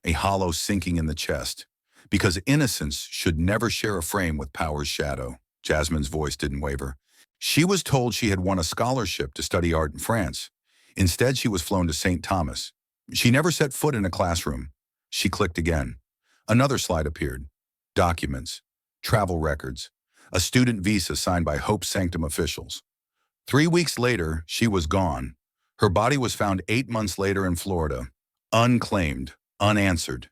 A hollow sinking in the chest. Because innocence should never share a frame with power's shadow. Jasmine's voice didn't waver. She was told she had won a scholarship to study art in France. Instead, she was flown to St. Thomas. She never set foot in a classroom. She clicked again. Another slide appeared. Documents. Travel records. A student visa signed by Hope Sanctum officials. 3 weeks later, she was gone. Her body was found 8 months later in Florida. Unclaimed. Unanswered.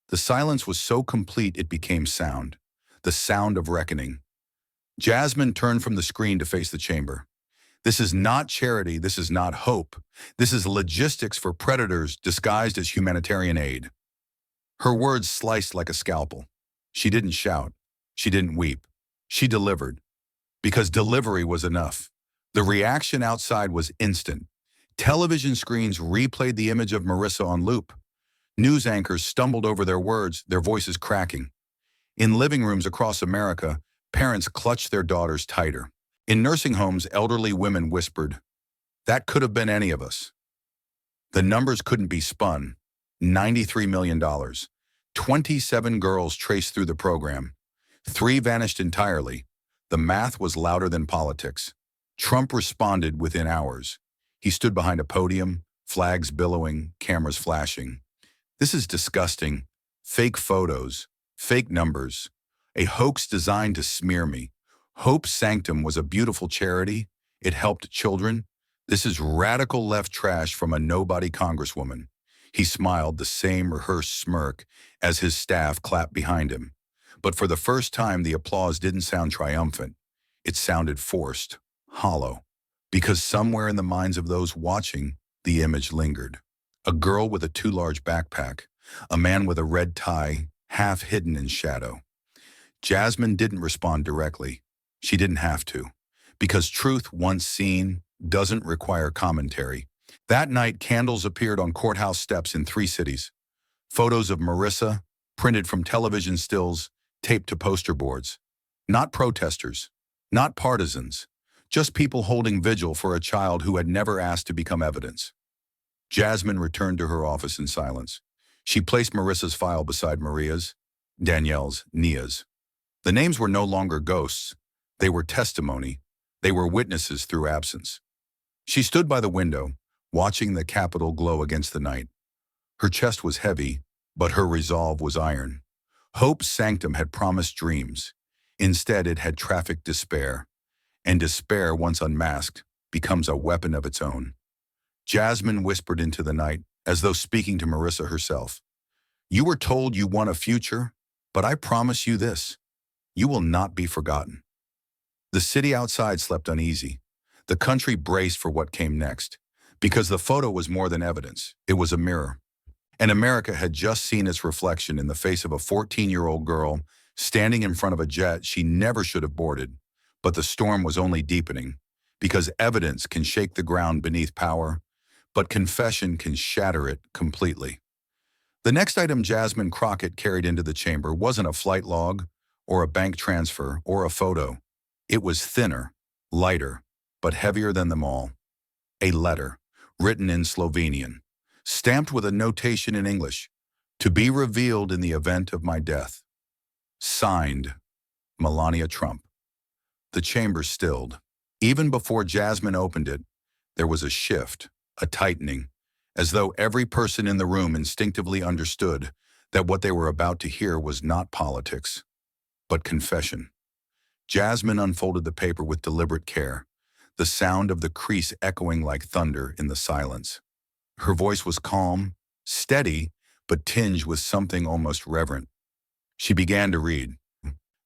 The silence was so complete it became sound. The sound of reckoning. Jasmine turned from the screen to face the chamber. This is not charity, this is not hope. This is logistics for predators disguised as humanitarian aid. Her words sliced like a scalpel. She didn't shout. She didn't weep. She delivered. Because delivery was enough. The reaction outside was instant. Television screens replayed the image of Marissa on loop. News anchors stumbled over their words, their voices cracking. In living rooms across America, parents clutched their daughters tighter. In nursing homes, elderly women whispered, "That could have been any of us." The numbers couldn't be spun. $93 million. 27 girls traced through the program. 3 vanished entirely. The math was louder than politics. Trump responded within hours. He stood behind a podium, flags billowing, cameras flashing. "This is disgusting. Fake photos, fake numbers, a hoax designed to smear me. Hope Sanctum was a beautiful charity. It helped children. This is radical left trash from a nobody congresswoman. He smiled the same rehearsed smirk as his staff clapped behind him. But for the first time, the applause didn't sound triumphant. It sounded forced, hollow, because somewhere in the minds of those watching, the image lingered. A girl with a too large backpack, a man with a red tie, half hidden in shadow. Jasmine didn't respond directly. She didn't have to, because truth once seen doesn't require commentary. That night, candles appeared on courthouse steps in 3 cities. Photos of Marissa, printed from television stills, taped to poster boards. Not protesters, not partisans, just people holding vigil for a child who had never asked to become evidence. Jasmine returned to her office in silence. She placed Marissa's file beside Maria's, Danielle's, Nia's. The names were no longer ghosts. They were testimony. They were witnesses through absence. She stood by the window, watching the Capitol glow against the night. Her chest was heavy, but her resolve was iron. Hope's sanctum had promised dreams. Instead, it had trafficked despair. And despair, once unmasked, becomes a weapon of its own. Jasmine whispered into the night, as though speaking to Marissa herself. You were told you want a future, but I promise you this. You will not be forgotten. The city outside slept uneasy. The country braced for what came next. Because the photo was more than evidence. It was a mirror. And America had just seen its reflection in the face of a 14-year-old girl standing in front of a jet she never should have boarded. But the storm was only deepening. Because evidence can shake the ground beneath power, but confession can shatter it completely. The next item Jasmine Crockett carried into the chamber wasn't a flight log, or a bank transfer, or a photo. It was thinner, lighter, but heavier than them all. A letter, written in Slovenian, stamped with a notation in English, to be revealed in the event of my death. Signed, Melania Trump. The chamber stilled. Even before Jasmine opened it, there was a shift, a tightening, as though every person in the room instinctively understood that what they were about to hear was not politics, but confession. Jasmine unfolded the paper with deliberate care, the sound of the crease echoing like thunder in the silence. Her voice was calm, steady, but tinged with something almost reverent. She began to read.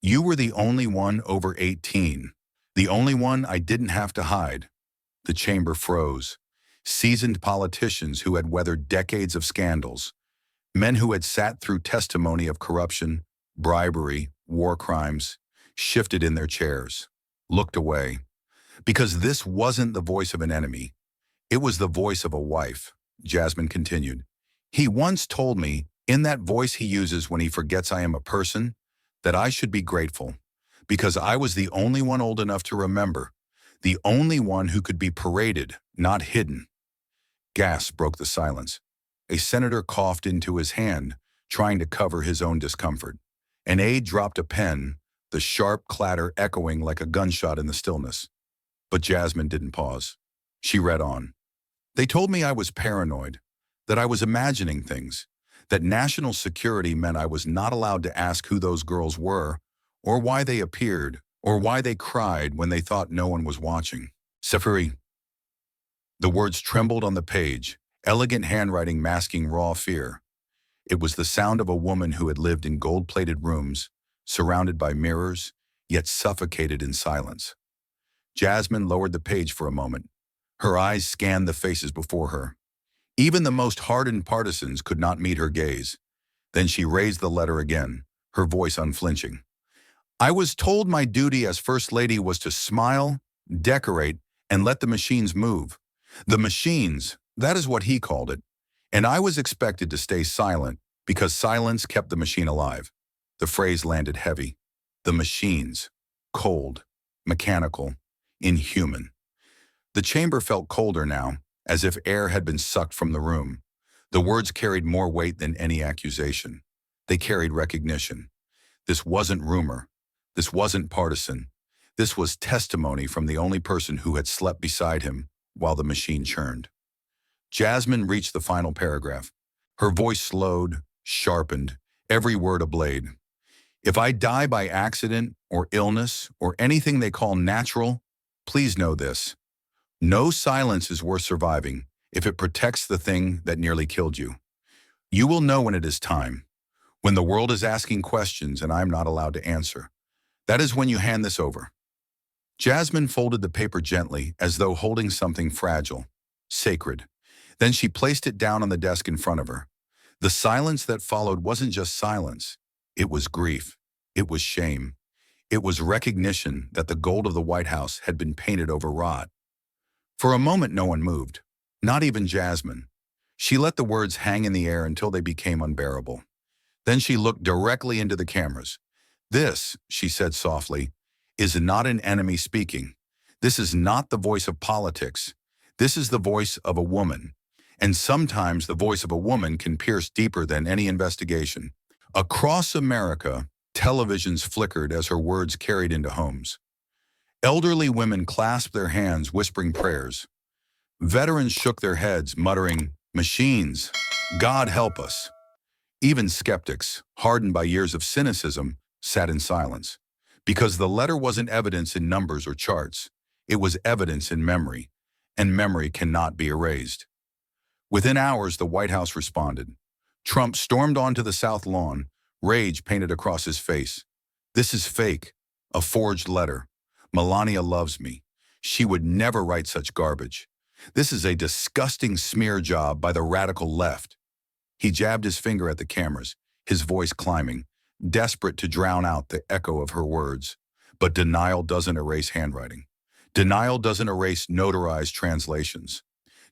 You were the only one over 18, the only one I didn't have to hide. The chamber froze. Seasoned politicians who had weathered decades of scandals, men who had sat through testimony of corruption, bribery, war crimes, shifted in their chairs, looked away. Because this wasn't the voice of an enemy. It was the voice of a wife, Jasmine continued. He once told me, in that voice he uses when he forgets I am a person, that I should be grateful, because I was the only one old enough to remember, the only one who could be paraded, not hidden. Gasps broke the silence. A senator coughed into his hand, trying to cover his own discomfort. An aide dropped a pen, the sharp clatter echoing like a gunshot in the stillness. But Jasmine didn't pause. She read on. They told me I was paranoid, that I was imagining things, that national security meant I was not allowed to ask who those girls were, or why they appeared, or why they cried when they thought no one was watching. Seferi. The words trembled on the page, elegant handwriting masking raw fear. It was the sound of a woman who had lived in gold-plated rooms, surrounded by mirrors, yet suffocated in silence. Jasmine lowered the page for a moment. Her eyes scanned the faces before her. Even the most hardened partisans could not meet her gaze. Then she raised the letter again, her voice unflinching. I was told my duty as First Lady was to smile, decorate, and let the machines move. The machines, that is what he called it. And I was expected to stay silent because silence kept the machine alive. The phrase landed heavy. The machines. Cold. Mechanical. Inhuman. The chamber felt colder now, as if air had been sucked from the room. The words carried more weight than any accusation. They carried recognition. This wasn't rumor. This wasn't partisan. This was testimony from the only person who had slept beside him while the machine churned. Jasmine reached the final paragraph. Her voice slowed, sharpened, every word a blade. If I die by accident or illness or anything they call natural, please know this. No silence is worth surviving if it protects the thing that nearly killed you. You will know when it is time, when the world is asking questions and I'm not allowed to answer. That is when you hand this over. Jasmine folded the paper gently as though holding something fragile, sacred. Then she placed it down on the desk in front of her. The silence that followed wasn't just silence. It was grief. It was shame. It was recognition that the gold of the White House had been painted over rot. For a moment, no one moved, not even Jasmine. She let the words hang in the air until they became unbearable. Then she looked directly into the cameras. "This," she said softly, "is not an enemy speaking. This is not the voice of politics. This is the voice of a woman. And sometimes the voice of a woman can pierce deeper than any investigation." Across America, televisions flickered as her words carried into homes. Elderly women clasped their hands, whispering prayers. Veterans shook their heads, muttering, "Machines, God help us." Even skeptics, hardened by years of cynicism, sat in silence. Because the letter wasn't evidence in numbers or charts. It was evidence in memory, and memory cannot be erased. Within hours, the White House responded. Trump stormed onto the South Lawn, rage painted across his face. "This is fake, a forged letter. Melania loves me. She would never write such garbage. This is a disgusting smear job by the radical left." He jabbed his finger at the cameras, his voice climbing, desperate to drown out the echo of her words. But denial doesn't erase handwriting. Denial doesn't erase notarized translations.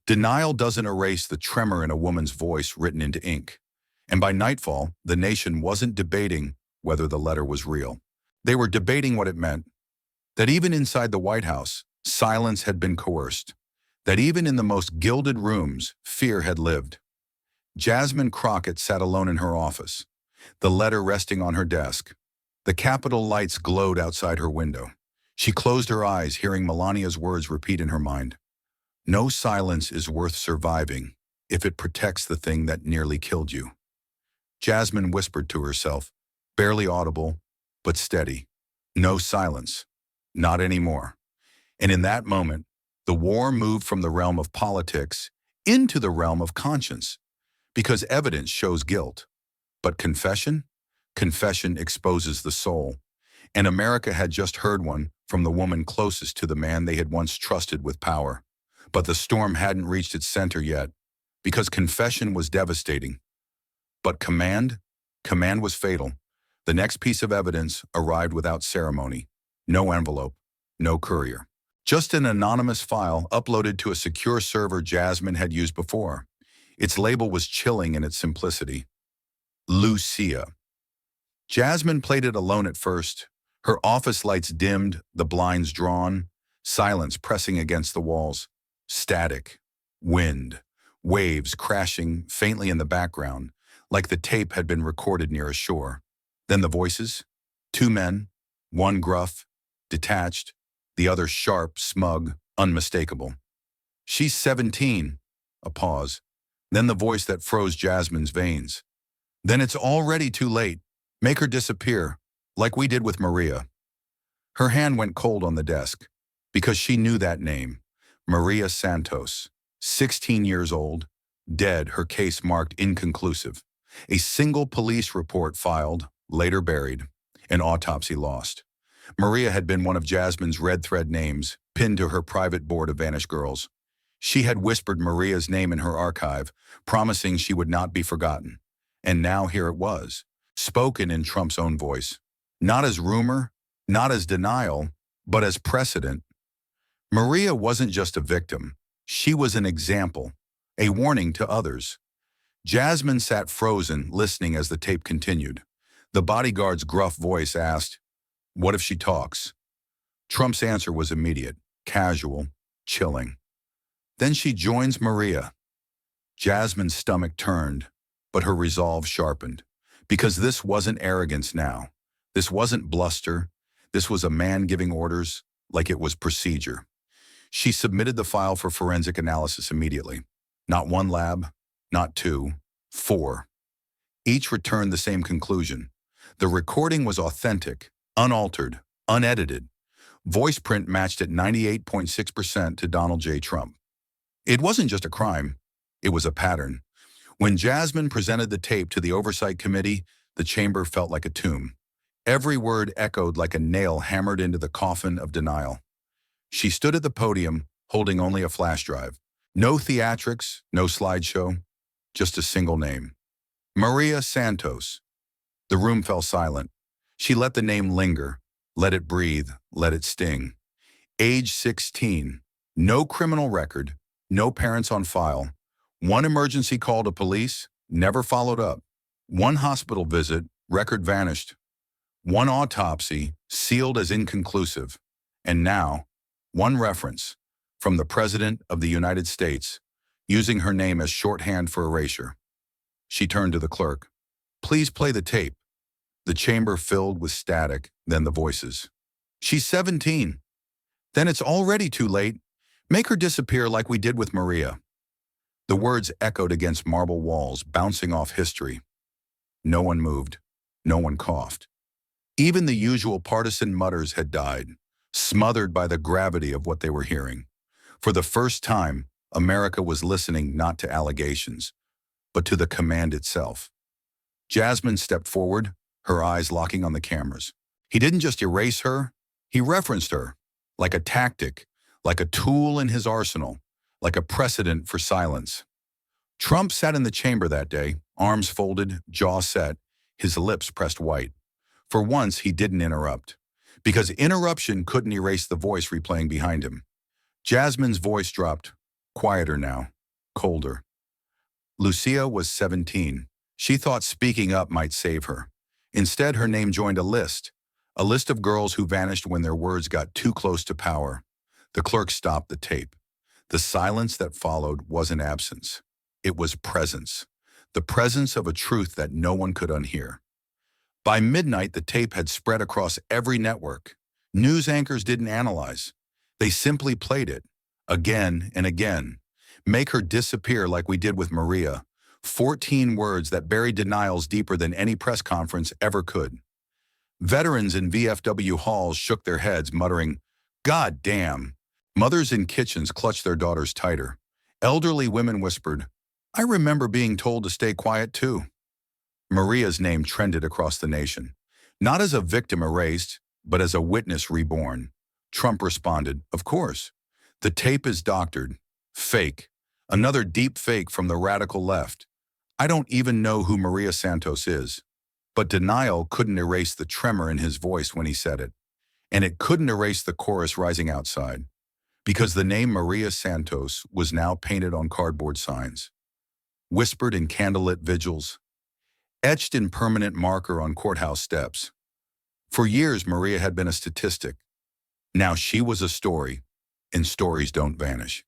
Denial doesn't erase the tremor in a woman's voice written into ink. And by nightfall, the nation wasn't debating whether the letter was real. They were debating what it meant. That even inside the White House, silence had been coerced. That even in the most gilded rooms, fear had lived. Jasmine Crockett sat alone in her office, the letter resting on her desk. The Capitol lights glowed outside her window. She closed her eyes, hearing Melania's words repeat in her mind. "No silence is worth surviving if it protects the thing that nearly killed you." Jasmine whispered to herself, barely audible, but steady. No silence. Not anymore. And in that moment, the war moved from the realm of politics into the realm of conscience. Because evidence shows guilt. But confession? Confession exposes the soul. And America had just heard one from the woman closest to the man they had once trusted with power. But the storm hadn't reached its center yet, because confession was devastating. But command was fatal. The next piece of evidence arrived without ceremony. No envelope, no courier. Just an anonymous file uploaded to a secure server Jasmine had used before. Its label was chilling in its simplicity. Lucia. Jasmine played it alone at first. Her office lights dimmed, the blinds drawn, silence pressing against the walls. Static. Wind. Waves crashing faintly in the background, like the tape had been recorded near a shore. Then the voices. Two men, one gruff, detached, the other sharp, smug, unmistakable. "She's 17. A pause. Then the voice that froze Jasmine's veins. "Then it's already too late. Make her disappear, like we did with Maria." Her hand went cold on the desk, because she knew that name. Maria Santos, 16 years old, dead, her case marked inconclusive. A single police report filed, later buried, an autopsy lost. Maria had been one of Jasmine's red thread names, pinned to her private board of vanished girls. She had whispered Maria's name in her archive, promising she would not be forgotten. And now here it was, spoken in Trump's own voice. Not as rumor, not as denial, but as precedent. Maria wasn't just a victim. She was an example, a warning to others. Jasmine sat frozen, listening as the tape continued. The bodyguard's gruff voice asked, "What if she talks?" Trump's answer was immediate, casual, chilling. "Then she joins Maria." Jasmine's stomach turned, but her resolve sharpened. Because this wasn't arrogance now. This wasn't bluster. This was a man giving orders like it was procedure. She submitted the file for forensic analysis immediately. Not one lab, not two, 4. Each returned the same conclusion. The recording was authentic, unaltered, unedited. Voice print matched at 98.6% to Donald J. Trump. It wasn't just a crime, it was a pattern. When Jasmine presented the tape to the Oversight Committee, the chamber felt like a tomb. Every word echoed like a nail hammered into the coffin of denial. She stood at the podium, holding only a flash drive. No theatrics, no slideshow, just a single name. Maria Santos. The room fell silent. She let the name linger, let it breathe, let it sting. Age 16, no criminal record, no parents on file. One emergency call to police, never followed up. One hospital visit, record vanished. One autopsy, sealed as inconclusive. And now, one reference from the President of the United States, using her name as shorthand for erasure. She turned to the clerk. Please play the tape. The chamber filled with static, then the voices. She's 17. Then it's already too late. Make her disappear like we did with Maria. The words echoed against marble walls, bouncing off history. No one moved. No one coughed. Even the usual partisan mutters had died, smothered by the gravity of what they were hearing. For the first time, America was listening not to allegations, but to the command itself. Jasmine stepped forward, her eyes locking on the cameras. He didn't just erase her, he referenced her, like a tactic, like a tool in his arsenal, like a precedent for silence. Trump sat in the chamber that day, arms folded, jaw set, his lips pressed white. For once, he didn't interrupt, because interruption couldn't erase the voice replaying behind him. Jasmine's voice dropped, quieter now, colder. Lucia was 17. She thought speaking up might save her. Instead, her name joined a list of girls who vanished when their words got too close to power. The clerk stopped the tape. The silence that followed wasn't absence. It was presence. The presence of a truth that no one could unhear. By midnight, the tape had spread across every network. News anchors didn't analyze. They simply played it, again and again. Make her disappear like we did with Maria. 14 words that buried denials deeper than any press conference ever could. Veterans in VFW halls shook their heads, muttering, "God damn." Mothers in kitchens clutched their daughters tighter. Elderly women whispered, "I remember being told to stay quiet too." Maria's name trended across the nation, not as a victim erased, but as a witness reborn. Trump responded, "Of course. The tape is doctored. Fake. Another deep fake from the radical left. I don't even know who Maria Santos is." But denial couldn't erase the tremor in his voice when he said it. And it couldn't erase the chorus rising outside. Because the name Maria Santos was now painted on cardboard signs, whispered in candlelit vigils, etched in permanent marker on courthouse steps. For years, Maria had been a statistic. Now she was a story, and stories don't vanish.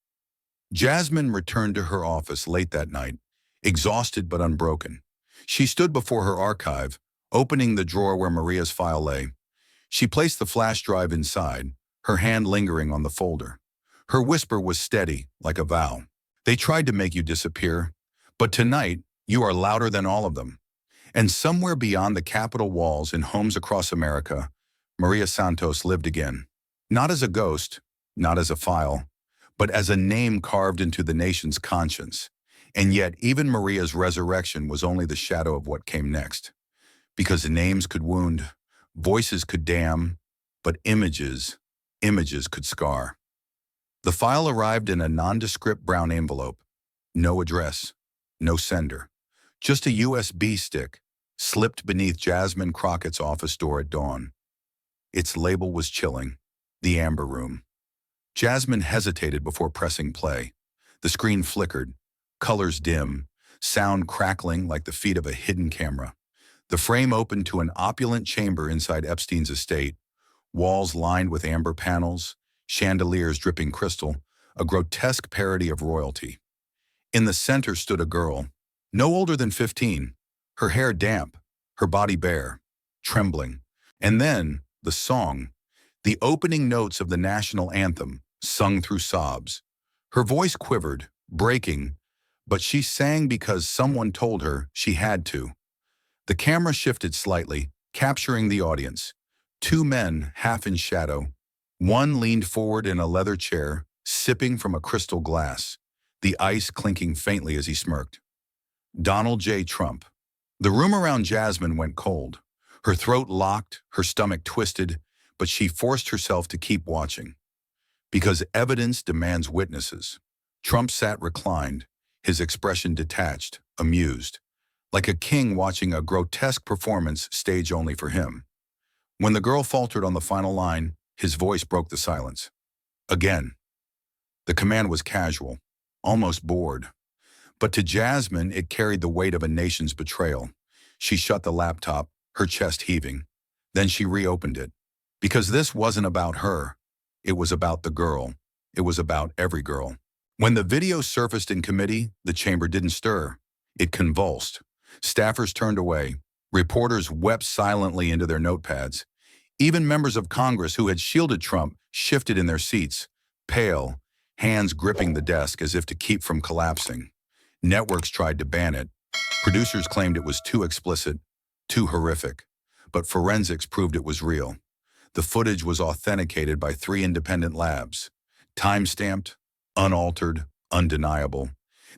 Jasmine returned to her office late that night, exhausted but unbroken. She stood before her archive, opening the drawer where Maria's file lay. She placed the flash drive inside, her hand lingering on the folder. Her whisper was steady, like a vow. They tried to make you disappear, but tonight you are louder than all of them. And somewhere beyond the Capitol walls in homes across America, Maria Santos lived again. Not as a ghost, not as a file, but as a name carved into the nation's conscience. And yet, even Maria's resurrection was only the shadow of what came next. Because names could wound, voices could damn, but images could scar. The file arrived in a nondescript brown envelope. No address, no sender. Just a USB stick, slipped beneath Jasmine Crockett's office door at dawn. Its label was chilling, the Amber Room. Jasmine hesitated before pressing play. The screen flickered, colors dim, sound crackling like the feet of a hidden camera. The frame opened to an opulent chamber inside Epstein's estate, walls lined with amber panels, chandeliers dripping crystal, a grotesque parody of royalty. In the center stood a girl, no older than 15, her hair damp, her body bare, trembling. And then, the song, the opening notes of the national anthem, sung through sobs. Her voice quivered, breaking, but she sang because someone told her she had to. The camera shifted slightly, capturing the audience. Two men, half in shadow. One leaned forward in a leather chair, sipping from a crystal glass, the ice clinking faintly as he smirked. Donald J. Trump. The room around Jasmine went cold. Her throat locked, her stomach twisted, but she forced herself to keep watching. Because evidence demands witnesses. Trump sat reclined, his expression detached, amused, like a king watching a grotesque performance staged only for him. When the girl faltered on the final line, his voice broke the silence. Again. The command was casual, almost bored. But to Jasmine, it carried the weight of a nation's betrayal. She shut the laptop, her chest heaving. Then she reopened it. Because this wasn't about her. It was about the girl. It was about every girl. When the video surfaced in committee, the chamber didn't stir. It convulsed. Staffers turned away. Reporters wept silently into their notepads. Even members of Congress who had shielded Trump shifted in their seats, pale, hands gripping the desk as if to keep from collapsing. Networks tried to ban it. Producers claimed it was too explicit, too horrific. But forensics proved it was real. The footage was authenticated by 3 independent labs. Time-stamped, unaltered, undeniable.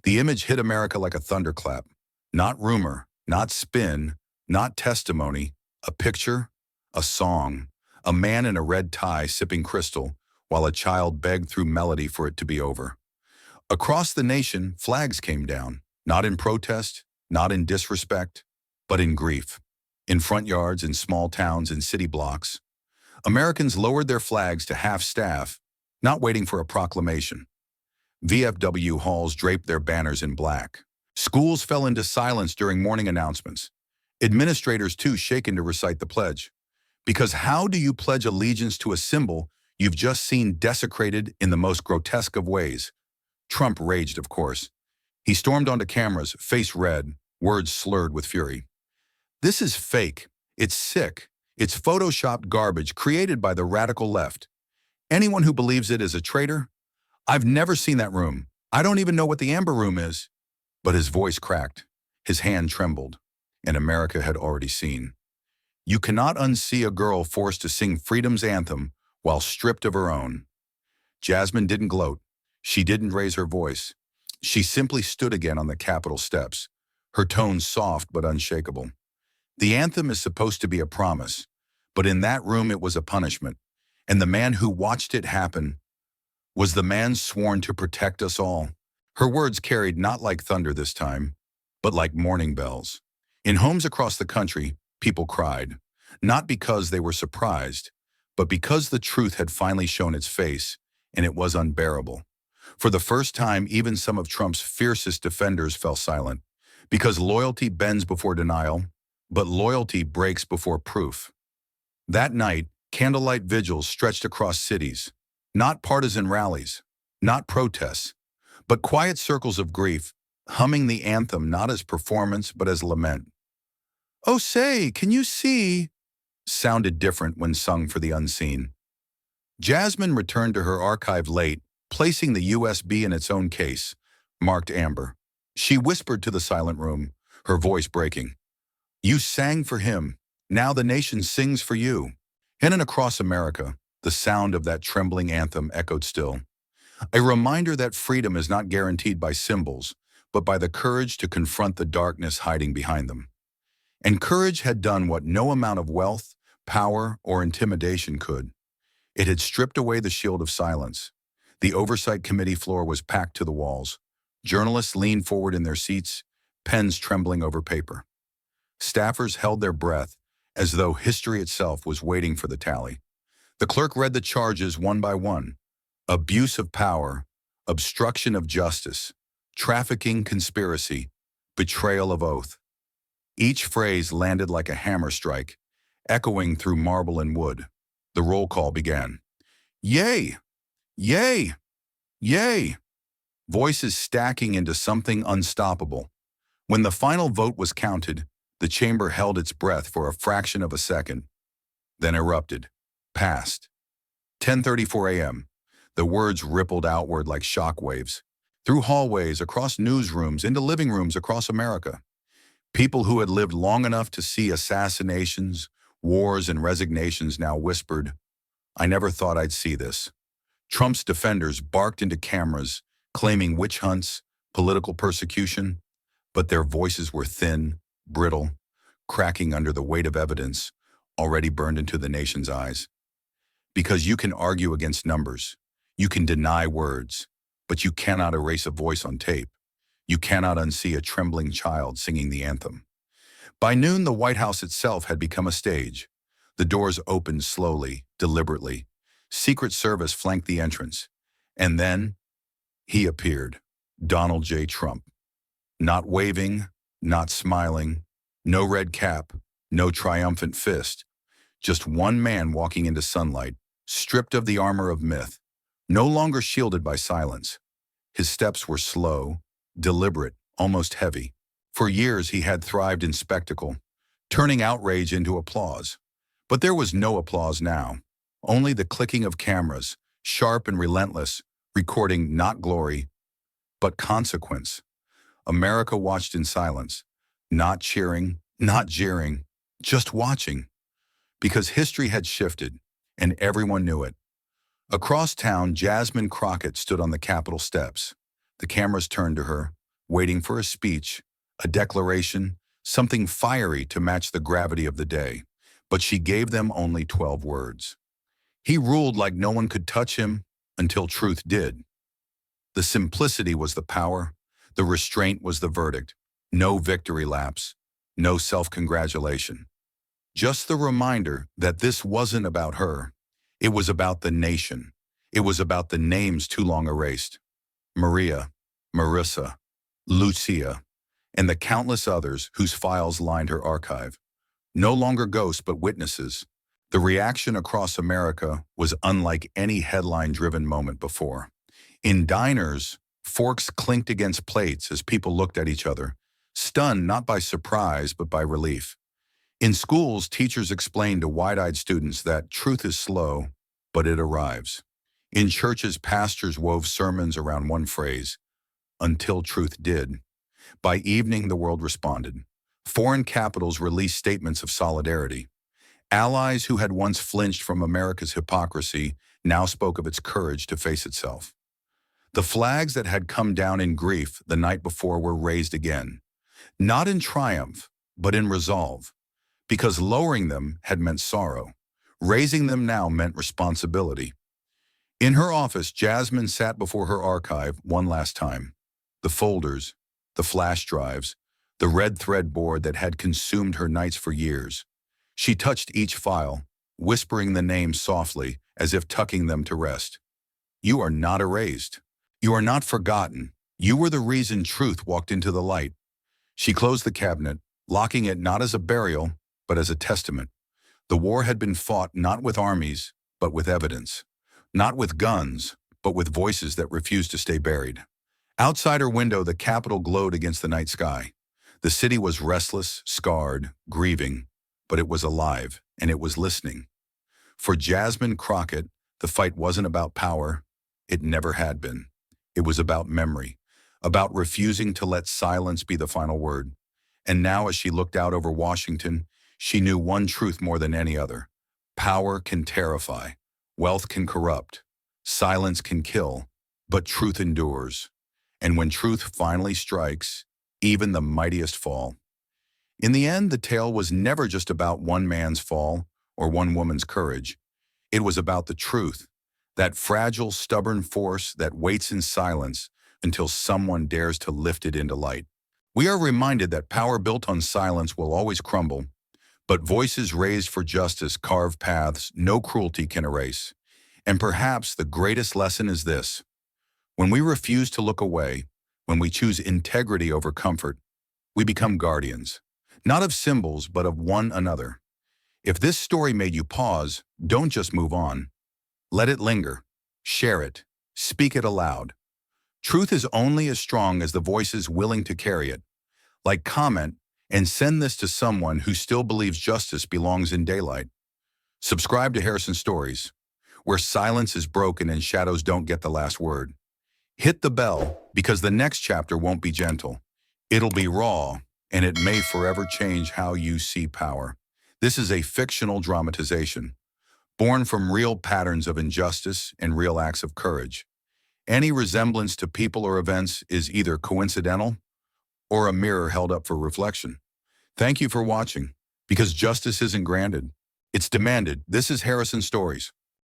The image hit America like a thunderclap. Not rumor, not spin, not testimony. A picture, a song. A man in a red tie sipping crystal, while a child begged through melody for it to be over. Across the nation, flags came down, not in protest, not in disrespect, but in grief. In front yards, in small towns, in city blocks. Americans lowered their flags to half-staff, not waiting for a proclamation. VFW halls draped their banners in black. Schools fell into silence during morning announcements. Administrators, too, shaken to recite the pledge. Because how do you pledge allegiance to a symbol you've just seen desecrated in the most grotesque of ways? Trump raged, of course. He stormed onto cameras, face red, words slurred with fury. This is fake. It's sick. It's photoshopped garbage created by the radical left. Anyone who believes it is a traitor. I've never seen that room. I don't even know what the Amber Room is. But his voice cracked. His hand trembled. And America had already seen. You cannot unsee a girl forced to sing freedom's anthem while stripped of her own. Jasmine didn't gloat. She didn't raise her voice. She simply stood again on the Capitol steps, her tone soft but unshakable. The anthem is supposed to be a promise, but in that room it was a punishment, and the man who watched it happen was the man sworn to protect us all. Her words carried not like thunder this time, but like morning bells. In homes across the country, people cried, not because they were surprised, but because the truth had finally shown its face, and it was unbearable. For the first time, even some of Trump's fiercest defenders fell silent, because loyalty bends before denial, but loyalty breaks before proof. That night, candlelight vigils stretched across cities, not partisan rallies, not protests, but quiet circles of grief, humming the anthem not as performance but as lament. "Oh say, can you see?" sounded different when sung for the unseen. Jasmine returned to her archive late, placing the USB in its own case, marked amber. She whispered to the silent room, her voice breaking. "You sang for him. Now the nation sings for you." In and across America, the sound of that trembling anthem echoed still. A reminder that freedom is not guaranteed by symbols, but by the courage to confront the darkness hiding behind them. And courage had done what no amount of wealth, power, or intimidation could. It had stripped away the shield of silence. The oversight committee floor was packed to the walls. Journalists leaned forward in their seats, pens trembling over paper. Staffers held their breath, as though history itself was waiting for the tally. The clerk read the charges one by one. Abuse of power, obstruction of justice, trafficking conspiracy, betrayal of oath. Each phrase landed like a hammer strike, echoing through marble and wood. The roll call began. Yay! Yay! Yay! Voices stacking into something unstoppable. When the final vote was counted, the chamber held its breath for a fraction of a second, then erupted. Passed. 10:34 a.m. The words rippled outward like shock waves, through hallways, across newsrooms, into living rooms across America. People who had lived long enough to see assassinations, wars, and resignations now whispered, "I never thought I'd see this." Trump's defenders barked into cameras, claiming witch hunts, political persecution, but their voices were thin, brittle, cracking under the weight of evidence already burned into the nation's eyes. Because you can argue against numbers, you can deny words, but you cannot erase a voice on tape. You cannot unsee a trembling child singing the anthem. By noon, the White House itself had become a stage. The doors opened slowly, deliberately. Secret Service flanked the entrance. And then he appeared, Donald J. Trump. Not waving, not smiling, no red cap, no triumphant fist. Just one man walking into sunlight, stripped of the armor of myth, no longer shielded by silence. His steps were slow, deliberate, almost heavy. For years he had thrived in spectacle, turning outrage into applause. But there was no applause now, only the clicking of cameras, sharp and relentless, recording not glory, but consequence. America watched in silence, not cheering, not jeering, just watching. Because history had shifted, and everyone knew it. Across town, Jasmine Crockett stood on the Capitol steps. The cameras turned to her, waiting for a speech, a declaration, something fiery to match the gravity of the day. But she gave them only 12 words. He ruled like no one could touch him until truth did. The simplicity was the power, the restraint was the verdict. No victory laps, no self-congratulation. Just the reminder that this wasn't about her. It was about the nation. It was about the names too long erased. Maria, Marissa, Lucia, and the countless others whose files lined her archive. No longer ghosts but witnesses. The reaction across America was unlike any headline-driven moment before. In diners, forks clinked against plates as people looked at each other, stunned not by surprise but by relief. In schools, teachers explained to wide-eyed students that truth is slow, but it arrives. In churches, pastors wove sermons around one phrase, until truth did. By evening, the world responded. Foreign capitals released statements of solidarity. Allies who had once flinched from America's hypocrisy now spoke of its courage to face itself. The flags that had come down in grief the night before were raised again, not in triumph, but in resolve. Because lowering them had meant sorrow. Raising them now meant responsibility. In her office, Jasmine sat before her archive one last time. The folders, the flash drives, the red thread board that had consumed her nights for years. She touched each file, whispering the names softly, as if tucking them to rest. You are not erased. You are not forgotten. You were the reason truth walked into the light. She closed the cabinet, locking it not as a burial, but as a testament. The war had been fought not with armies, but with evidence. Not with guns, but with voices that refused to stay buried. Outside her window, the Capitol glowed against the night sky. The city was restless, scarred, grieving, but it was alive, and it was listening. For Jasmine Crockett, the fight wasn't about power. It never had been. It was about memory, about refusing to let silence be the final word. And now, as she looked out over Washington, she knew one truth more than any other. Power can terrify, wealth can corrupt, silence can kill, but truth endures. And when truth finally strikes, even the mightiest fall. In the end, the tale was never just about one man's fall or one woman's courage. It was about the truth, that fragile, stubborn force that waits in silence until someone dares to lift it into light. We are reminded that power built on silence will always crumble, but voices raised for justice carve paths no cruelty can erase. And perhaps the greatest lesson is this. When we refuse to look away, when we choose integrity over comfort, we become guardians, not of symbols, but of one another. If this story made you pause, don't just move on. Let it linger. Share it. Speak it aloud. Truth is only as strong as the voices willing to carry it. Like comment and send this to someone who still believes justice belongs in daylight. Subscribe to Harrison Stories, where silence is broken and shadows don't get the last word. Hit the bell, because the next chapter won't be gentle. It'll be raw, and it may forever change how you see power. This is a fictional dramatization, born from real patterns of injustice and real acts of courage. Any resemblance to people or events is either coincidental or a mirror held up for reflection. Thank you for watching. Because justice isn't granted, it's demanded. This is Harrison Stories.